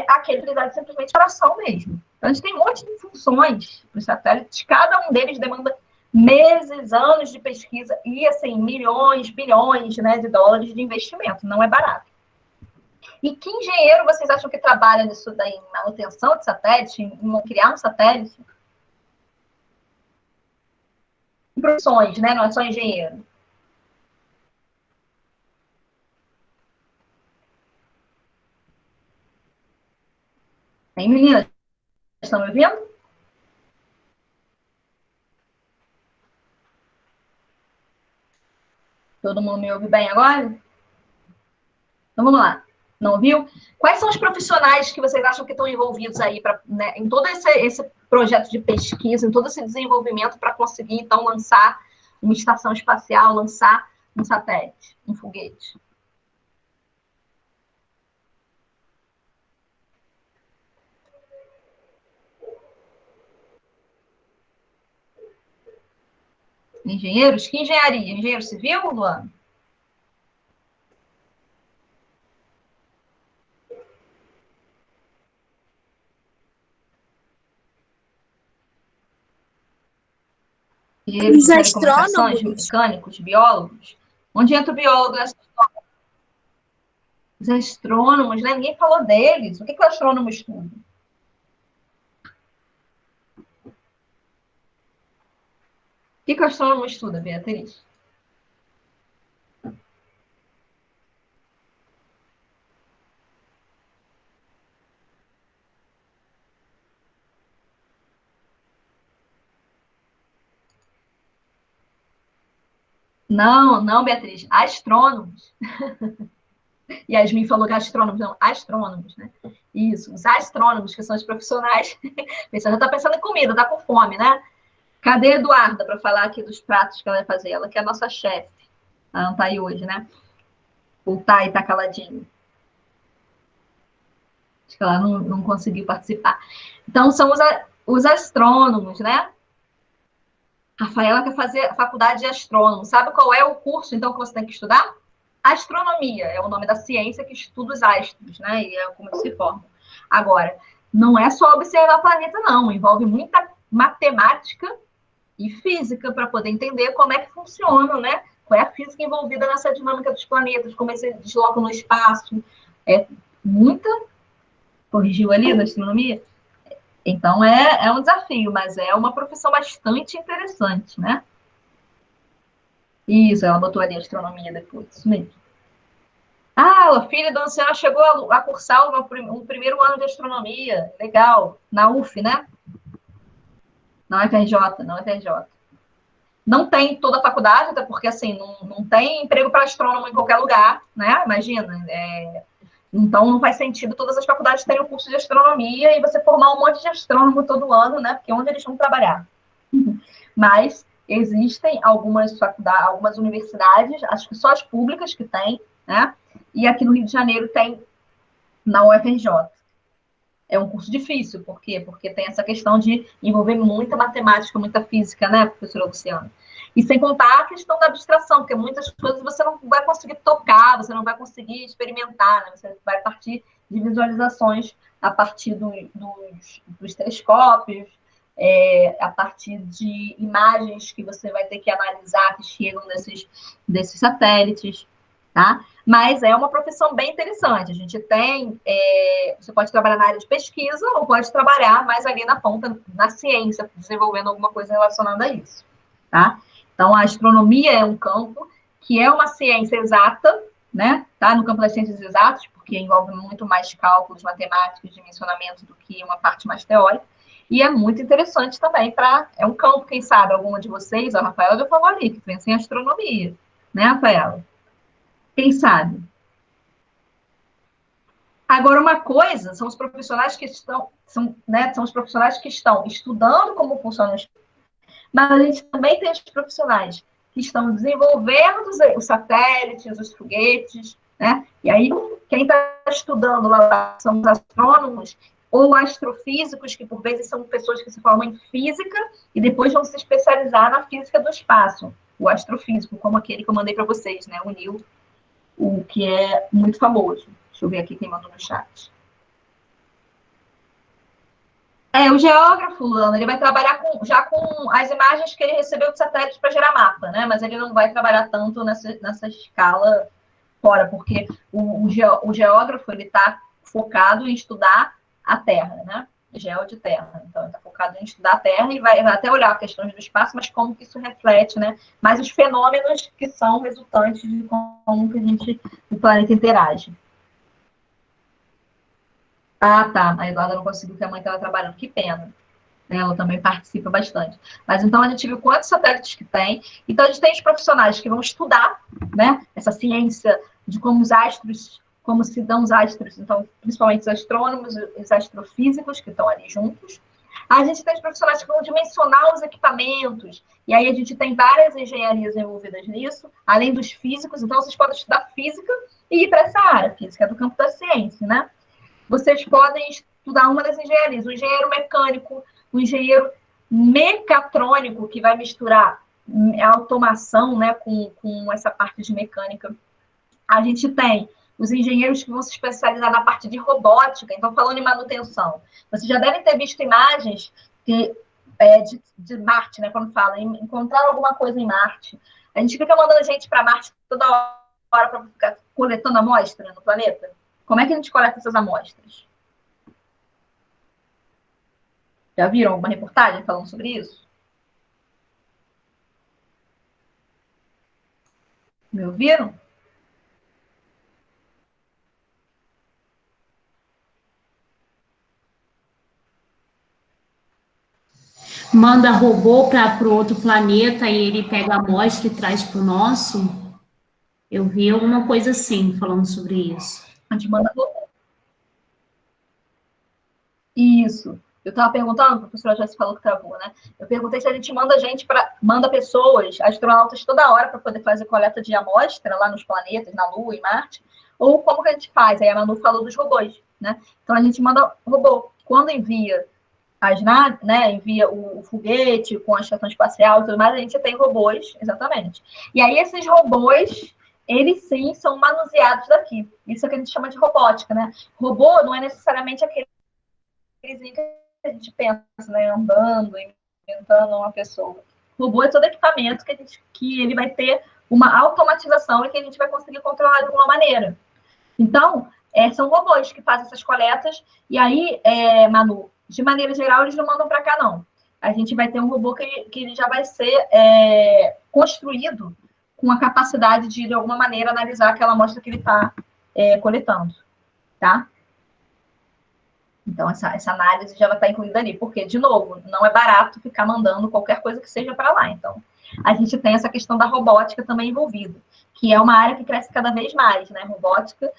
aquele que dá simplesmente para ação mesmo. Então, a gente tem um monte de funções para os satélites, cada um deles demanda meses, anos de pesquisa e, assim, milhões, bilhões, né, de dólares de investimento. Não é barato. E que engenheiro vocês acham que trabalha nisso daí, em manutenção de satélite, em criar um satélite? Em profissões, né? Não é só engenheiro. Hein, meninas? Estão me ouvindo? Todo mundo me ouve bem agora? Então, vamos lá. Não ouviu? Quais são os profissionais que vocês acham que estão envolvidos aí em todo esse projeto de pesquisa, em todo esse desenvolvimento para conseguir, então, lançar uma estação espacial, lançar um satélite, um foguete? Engenheiros? Que engenharia? Engenheiro civil, Luana? Engenheiros Os de telecomunicações, astrônomos? mecânicos, biólogos? Onde entra o biólogo? Os astrônomos, né? Ninguém falou deles. O que o astrônomo estuda? O que o astrônomo estuda, Beatriz? Não, não, Beatriz. Astrônomos. Yasmin falou gastrônomos, não, astrônomos, né? Isso, os astrônomos, que são os profissionais. Você já está pensando em comida, tá com fome, né? Cadê a Eduarda para falar aqui dos pratos que ela vai fazer? Ela que é a nossa chefe. Ela não está aí hoje, né? Ou tá e tá caladinho. Acho que ela não conseguiu participar. Então, são os astrônomos, né? Rafaela quer fazer a faculdade de astrônomo. Sabe qual é o curso, então, que você tem que estudar? Astronomia é o nome da ciência que estuda os astros, né? E é como eles se formam. Agora, não é só observar o planeta, não. Envolve muita matemática e física para poder entender como é que funciona, né? Qual é a física envolvida nessa dinâmica dos planetas, como eles se deslocam no espaço. É muita. Corrigiu ali na astronomia? Então é um desafio, mas é uma profissão bastante interessante, né? Isso, ela botou ali a astronomia depois, isso mesmo. Ah, a filha da Luciana chegou a cursar um primeiro ano de astronomia. Legal. Na UF, né? Não é FRJ, não é FRJ. Não tem toda a faculdade, até porque, assim, não tem emprego para astrônomo em qualquer lugar, né? Imagina. Então, não faz sentido todas as faculdades terem o curso de astronomia e você formar um monte de astrônomo todo ano, né? Porque onde eles vão trabalhar? Mas existem algumas faculdades, algumas universidades, acho que só as públicas que têm, né? E aqui no Rio de Janeiro tem na UFRJ. É um curso difícil, por quê? Porque tem essa questão de envolver muita matemática, muita física, né, professora Luciana? E sem contar a questão da abstração, porque muitas coisas você não vai conseguir tocar, você não vai conseguir experimentar, né? Você vai partir de visualizações a partir dos telescópios, a partir de imagens que você vai ter que analisar que chegam desses satélites, tá? Mas é uma profissão bem interessante. A gente tem, você pode trabalhar na área de pesquisa ou pode trabalhar mais ali na ponta, na ciência, desenvolvendo alguma coisa relacionada a isso, tá? Então, a astronomia é um campo que é uma ciência exata, né? Tá no campo das ciências exatas, porque envolve muito mais cálculos matemáticos, dimensionamento do que uma parte mais teórica. E é muito interessante também é um campo, quem sabe, alguma de vocês, a Rafaela já falou ali, que pensa em astronomia, né, Rafaela? Quem sabe? Agora, uma coisa são os profissionais que estão, são os profissionais que estão estudando como funciona o espaço, mas a gente também tem os profissionais que estão desenvolvendo os satélites, os foguetes, né? E aí, quem está estudando lá são os astrônomos ou astrofísicos, que por vezes são pessoas que se formam em física e depois vão se especializar na física do espaço. O astrofísico, como aquele que eu mandei para vocês, né? O Neil, o que é muito famoso. Deixa eu ver aqui quem mandou no chat. O geógrafo, Lana, ele vai trabalhar já com as imagens que ele recebeu de satélites para gerar mapa, né? Mas ele não vai trabalhar tanto nessa escala fora, porque o geógrafo, ele está focado em estudar a Terra, né? Geo de Terra. Então, ele está focado em estudar a Terra e vai até olhar questões do espaço, mas como que isso reflete, né? Mas os fenômenos que são resultantes de como que o planeta interage. Ah, tá. A Eduarda não conseguiu, porque a mãe estava trabalhando. Que pena. Ela também participa bastante. Mas então a gente viu quantos satélites que tem. Então a gente tem os profissionais que vão estudar, né, essa ciência de como os astros, como se dão os astros, então, principalmente os astrônomos, os astrofísicos que estão ali juntos. A gente tem os profissionais que vão dimensionar os equipamentos, e aí a gente tem várias engenharias envolvidas nisso, além dos físicos. Então vocês podem estudar física e ir para essa área, física é do campo da ciência, né? Vocês podem estudar uma das engenharias, o engenheiro mecânico, o engenheiro mecatrônico, que vai misturar automação, né, com essa parte de mecânica. A gente tem os engenheiros que vão se especializar na parte de robótica, então falando em manutenção. Vocês já devem ter visto imagens de Marte, né, quando fala em encontrar alguma coisa em Marte. A gente fica mandando gente para Marte toda hora para ficar coletando amostra no planeta. Como é que a gente coleta essas amostras? Já viram alguma reportagem falando sobre isso? Me ouviram? Manda robô para o outro planeta e ele pega a amostra e traz para o nosso. Eu vi alguma coisa assim, falando sobre isso. A gente manda robô. Isso. Eu estava perguntando, a professora já se falou que travou, né? Eu perguntei se a gente manda pessoas, astronautas toda hora para poder fazer coleta de amostra lá nos planetas, na Lua e Marte, ou como que a gente faz? Aí a Manu falou dos robôs, né? Então a gente manda robô. Quando envia as naves, né? Envia o foguete com a estação espacial e tudo mais, a gente tem robôs, exatamente. E aí esses robôs, eles sim são manuseados daqui. Isso é o que a gente chama de robótica, né? Robô não é necessariamente aquele que a gente pensa, né, andando, inventando uma pessoa. O robô é todo equipamento que ele vai ter uma automatização e que a gente vai conseguir controlar de alguma maneira. Então, são robôs que fazem essas coletas, e aí, Manu, de maneira geral, eles não mandam para cá, não. A gente vai ter um robô que ele já vai ser construído com a capacidade de alguma maneira, analisar aquela amostra que ele está coletando, tá? Então, essa análise já vai estar incluída ali, porque, de novo, não é barato ficar mandando qualquer coisa que seja para lá. Então, a gente tem essa questão da robótica também envolvida, que é uma área que cresce cada vez mais, né? Robótica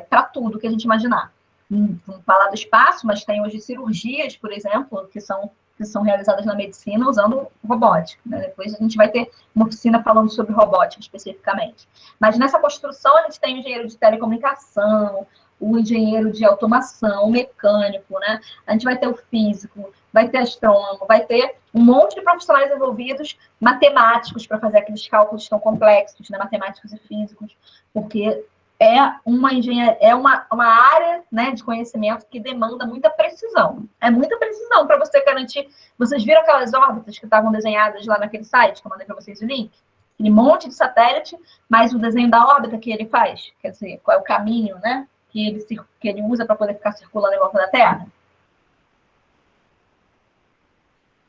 para tudo que a gente imaginar. Vamos falar do espaço, mas tem hoje cirurgias, por exemplo, que são realizadas na medicina usando robótica, né? Depois a gente vai ter uma oficina falando sobre robótica especificamente. Mas nessa construção a gente tem o engenheiro de telecomunicação, o engenheiro de automação, o mecânico, né? A gente vai ter o físico, vai ter astrônomo, vai ter um monte de profissionais envolvidos, matemáticos para fazer aqueles cálculos tão complexos, né? Matemáticos e físicos, porque é uma área, né, de conhecimento que demanda muita precisão. É muita precisão para você garantir. Vocês viram aquelas órbitas que estavam desenhadas lá naquele site que eu mandei para vocês o link? Aquele monte de satélite, mas o desenho da órbita que ele faz, quer dizer, qual é o caminho, né, que ele usa para poder ficar circulando em volta da Terra.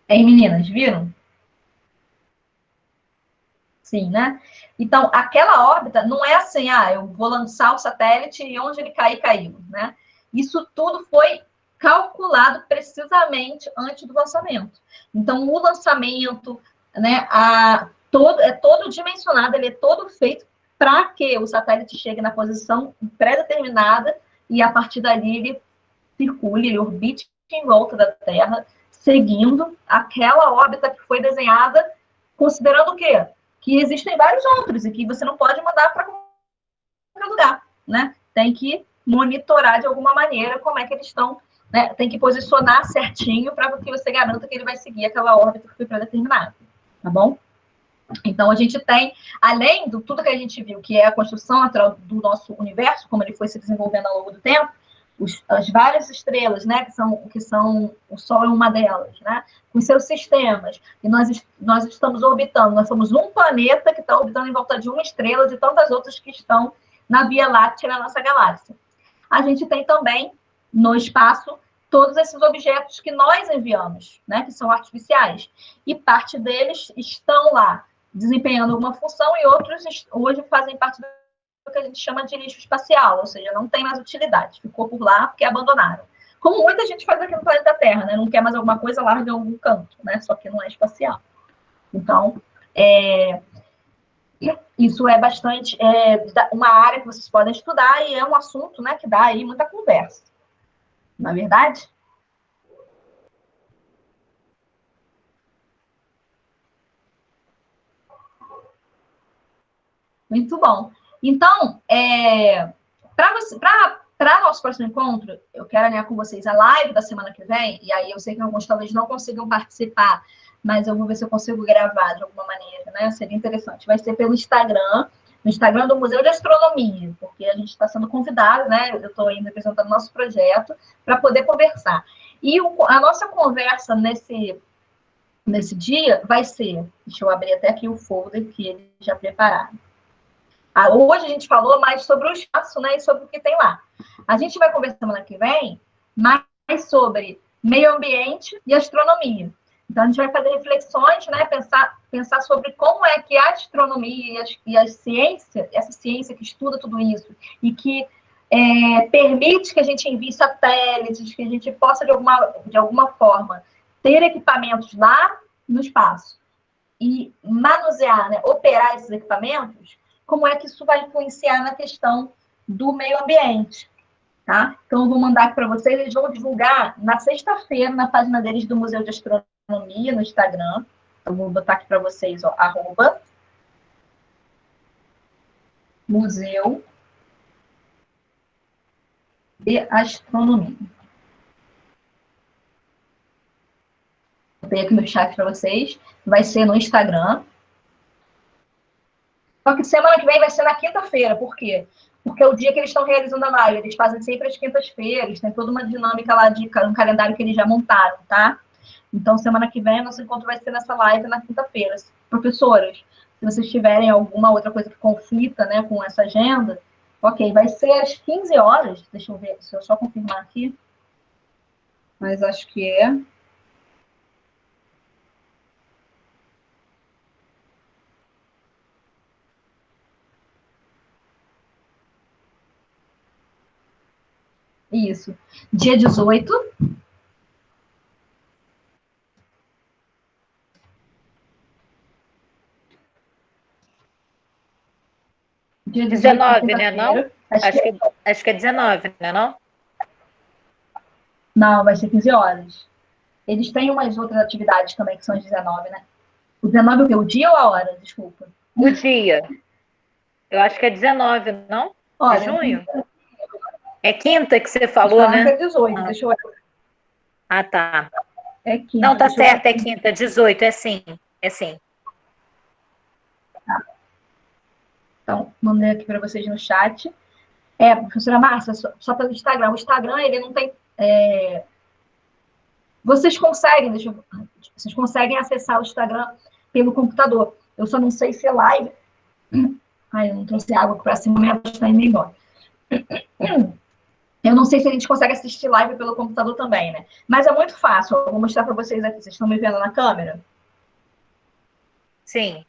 Hein, meninas, viram? Sim, né? Então, aquela órbita não é assim, eu vou lançar o satélite e onde ele cair, caiu, né? Isso tudo foi calculado precisamente antes do lançamento. Então, o lançamento, né, é todo dimensionado, ele é todo feito para que o satélite chegue na posição pré-determinada e, a partir dali, ele circule, ele orbite em volta da Terra, seguindo aquela órbita que foi desenhada, considerando o quê? Que existem vários outros e que você não pode mandar para qualquer lugar, né? Tem que monitorar de alguma maneira como é que eles estão, né? Tem que posicionar certinho para que você garanta que ele vai seguir aquela órbita que foi pré-determinada, tá bom? Então, a gente tem, além de tudo que a gente viu, que é a construção natural do nosso universo, como ele foi se desenvolvendo ao longo do tempo, as várias estrelas, né, que são o Sol é uma delas, né, com seus sistemas, e nós estamos orbitando, nós somos um planeta que está orbitando em volta de uma estrela, de tantas outras que estão na Via Láctea, na nossa galáxia. A gente tem também, no espaço, todos esses objetos que nós enviamos, né, que são artificiais, e parte deles estão lá, desempenhando alguma função, e outros hoje fazem parte do que a gente chama de lixo espacial, ou seja, não tem mais utilidade, ficou por lá porque abandonaram. Como muita gente faz aqui no planeta Terra, né? Não quer mais alguma coisa, larga em algum canto, né? Só que não é espacial. Então, isso é bastante uma área que vocês podem estudar e é um assunto, né, que dá aí muita conversa. Não é verdade? Muito bom. Então, para nosso próximo encontro, eu quero alinhar com vocês a live da semana que vem, e aí eu sei que alguns talvez não consigam participar mas eu vou ver se eu consigo gravar de alguma maneira, né? Seria interessante. Vai ser pelo Instagram, no Instagram do Museu de Astronomia, porque a gente está sendo convidado, né? Eu estou ainda apresentando nosso projeto para poder conversar. E a nossa conversa nesse dia vai ser, deixa eu abrir até aqui o folder que eles já prepararam. Hoje a gente falou mais sobre o espaço, né, e sobre o que tem lá. A gente vai conversar semana que vem mais sobre meio ambiente e astronomia. Então, a gente vai fazer reflexões, né, pensar sobre como é que a astronomia e a ciência, essa ciência que estuda tudo isso e que permite que a gente envie satélites, que a gente possa, de alguma forma, ter equipamentos lá no espaço e manusear, né, operar esses equipamentos, como é que isso vai influenciar na questão do meio ambiente, tá? Então, eu vou mandar aqui para vocês, eles vão divulgar na sexta-feira, na página deles do Museu de Astronomia, no Instagram. Eu vou botar aqui para vocês, ó, @Museu de Astronomia. Botei aqui no chat para vocês. Vai ser no Instagram. Só que semana que vem vai ser na quinta-feira. Por quê? Porque é o dia que eles estão realizando a live. Eles fazem sempre às quintas-feiras. Tem toda uma dinâmica lá de um calendário que eles já montaram, tá? Então, semana que vem, nosso encontro vai ser nessa live na quinta-feira. Professoras, se vocês tiverem alguma outra coisa que conflita, né, com essa agenda, ok, vai ser às 15 horas. Deixa eu ver, deixa eu só confirmar aqui. Mas acho que é. Isso. Dia 18. Dia 19, né, não? Acho que é 19, né, não? Não, vai ser 15 horas. Eles têm umas outras atividades também que são às 19, né? O 19 é o quê? O dia ou a hora? Desculpa. O dia. Eu acho que é 19, não? Olha, de junho? É quinta que você falou, né? É 18, deixa eu ver. Ah, tá. É quinta. Não, tá certo, é quinta, 18, é sim. É sim. Tá. Então, mandei aqui para vocês no chat. Professora Márcia, só pelo Instagram. O Instagram, ele não tem... Vocês conseguem acessar o Instagram pelo computador. Eu só não sei se é live. Ai, eu não trouxe água para cima, minha voz está indo embora. Eu não sei se a gente consegue assistir live pelo computador também, né? Mas é muito fácil. Eu vou mostrar para vocês aqui. Vocês estão me vendo na câmera? Sim.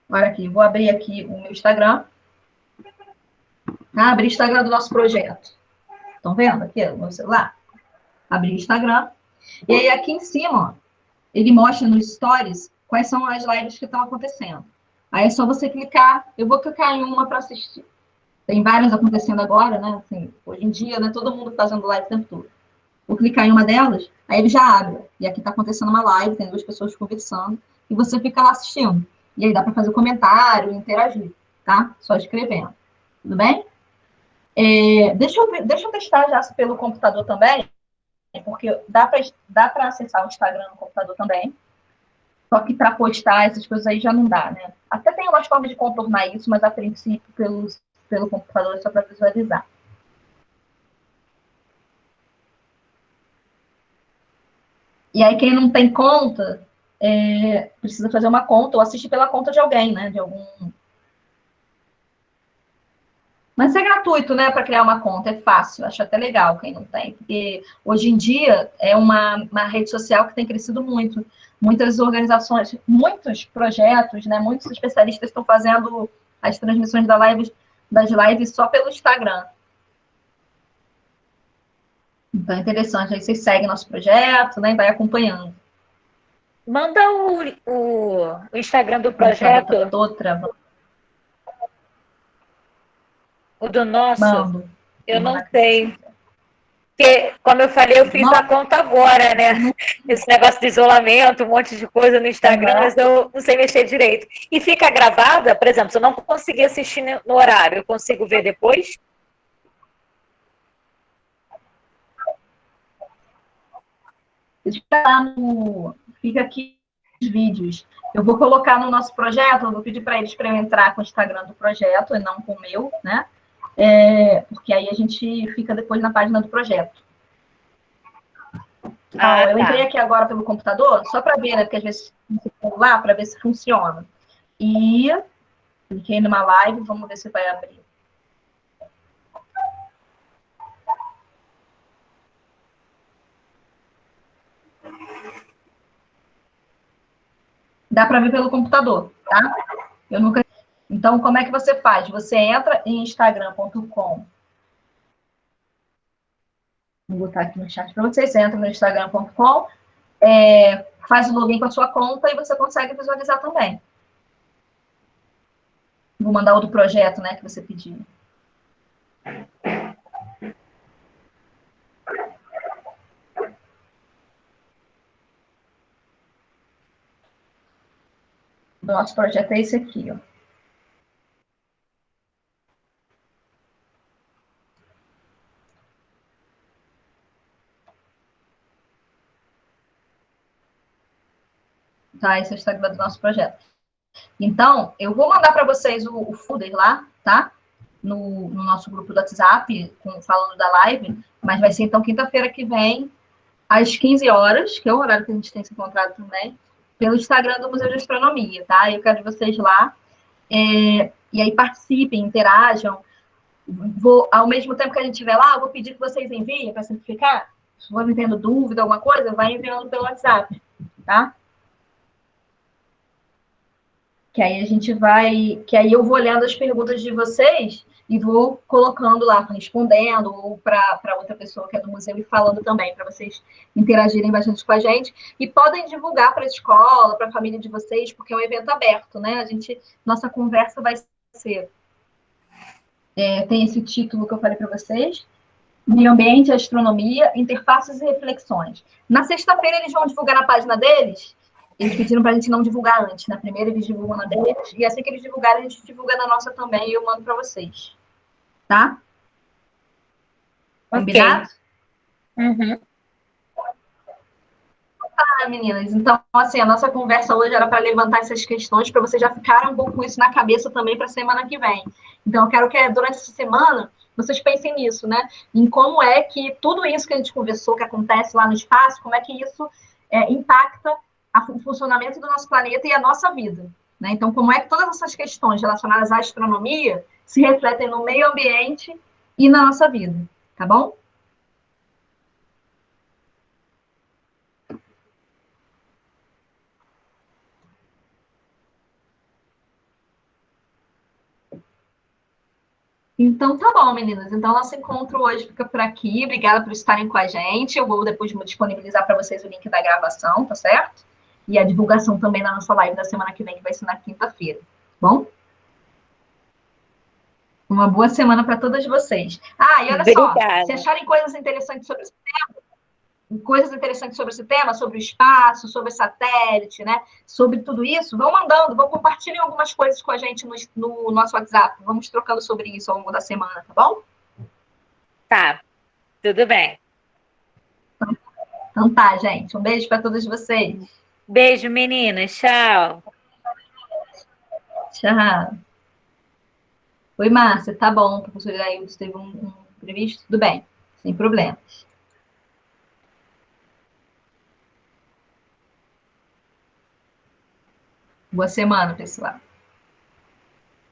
Olha aqui, vou abrir aqui o meu Instagram. Abrir o Instagram do nosso projeto. Estão vendo aqui no meu celular? Abrir o Instagram. E aí, aqui em cima, ó, ele mostra nos stories quais são as lives que estão acontecendo. Aí é só você clicar. Eu vou clicar em uma para assistir. Tem várias acontecendo agora, né? Assim, hoje em dia, né? Todo mundo fazendo live o tempo todo. Vou clicar em uma delas, aí ele já abre. E aqui está acontecendo uma live, tem 2 pessoas conversando, e você fica lá assistindo. E aí dá para fazer comentário, interagir, tá? Só escrevendo. Tudo bem? Deixa eu testar já pelo computador também, porque dá para acessar o Instagram no computador também. Só que para postar essas coisas aí já não dá, né? Até tem umas formas de contornar isso, mas a princípio pelo computador é só para visualizar. E aí, quem não tem conta, precisa fazer uma conta ou assistir pela conta de alguém, né? De algum. Mas é gratuito, né? Para criar uma conta, é fácil. Acho até legal quem não tem, porque hoje em dia é uma rede social que tem crescido muito. Muitas organizações, muitos projetos, né? Muitos especialistas estão fazendo as transmissões das lives só pelo Instagram. Então é interessante. Aí vocês seguem nosso projeto, né? E vai acompanhando. Manda o Instagram do projeto. O do nosso. Mando. Eu não sei. Porque, como eu falei, eu fiz a conta agora, né? Esse negócio de isolamento, um monte de coisa no Instagram, mas eu não sei mexer direito. E fica gravada, por exemplo, se eu não conseguir assistir no horário, eu consigo ver depois? Fica aqui os vídeos. Eu vou colocar no nosso projeto, eu vou pedir para eles para eu entrar com o Instagram do projeto e não com o meu, né? Porque aí a gente fica depois na página do projeto. Eu entrei aqui agora pelo computador, só para ver, né? Porque às vezes lá para ver se funciona. E cliquei numa live, vamos ver se vai abrir. Dá para ver pelo computador, tá? Eu nunca. Então, como é que você faz? Você entra em instagram.com. Vou botar aqui no chat para vocês. Você entra no instagram.com, faz o login com a sua conta e você consegue visualizar também. Vou mandar outro projeto, né, que você pediu. O nosso projeto é esse aqui, ó. Tá? Esse é o Instagram do nosso projeto. Então, eu vou mandar para vocês o folder lá, tá? No nosso grupo do WhatsApp, falando da live, mas vai ser então quinta-feira que vem, às 15 horas, que é o horário que a gente tem se encontrado também, pelo Instagram do Museu de Astronomia, tá? Eu quero vocês lá. E aí participem, interajam. Ao mesmo tempo que a gente estiver lá, eu vou pedir que vocês enviem, para simplificar. Se for tendo dúvida, alguma coisa, vai enviando pelo WhatsApp, tá? Que aí eu vou olhando as perguntas de vocês e vou colocando lá, respondendo, ou para outra pessoa que é do museu e falando também, para vocês interagirem bastante com a gente. E podem divulgar para a escola, para a família de vocês, porque é um evento aberto, né? Nossa conversa vai ser. Tem esse título que eu falei para vocês: Meio Ambiente, Astronomia, Interfaces e Reflexões. Na sexta-feira eles vão divulgar na página deles. Eles pediram para a gente não divulgar antes. Na primeira eles divulgam na deles, e assim que eles divulgarem, a gente divulga na nossa também e eu mando para vocês. Tá? Combinado? Uhum. Meninas. Então, assim, a nossa conversa hoje era para levantar essas questões, para vocês já ficarem um pouco com isso na cabeça também para a semana que vem. Então, eu quero que durante essa semana vocês pensem nisso, né? Em como é que tudo isso que a gente conversou, que acontece lá no espaço, como é que isso impacta o funcionamento do nosso planeta e a nossa vida. Né? Então, como é que todas essas questões relacionadas à astronomia se refletem no meio ambiente e na nossa vida, tá bom? Então, tá bom, meninas. Então, nosso encontro hoje fica por aqui. Obrigada por estarem com a gente. Eu vou depois disponibilizar para vocês o link da gravação, tá certo? E a divulgação também na nossa live da semana que vem, que vai ser na quinta-feira. Bom? Uma boa semana para todas vocês. E olha só, se acharem coisas interessantes sobre esse tema, sobre o espaço, sobre satélite, né? Sobre tudo isso, vão mandando, vão compartilhando algumas coisas com a gente no nosso WhatsApp. Vamos trocando sobre isso ao longo da semana, tá bom? Tá, tudo bem. Então tá, gente. Um beijo para todos vocês. Beijo, meninas. Tchau. Tchau. Oi, Márcia. Tá bom, o professor Iraildo teve um imprevisto? Tudo bem, sem problemas. Boa semana, pessoal.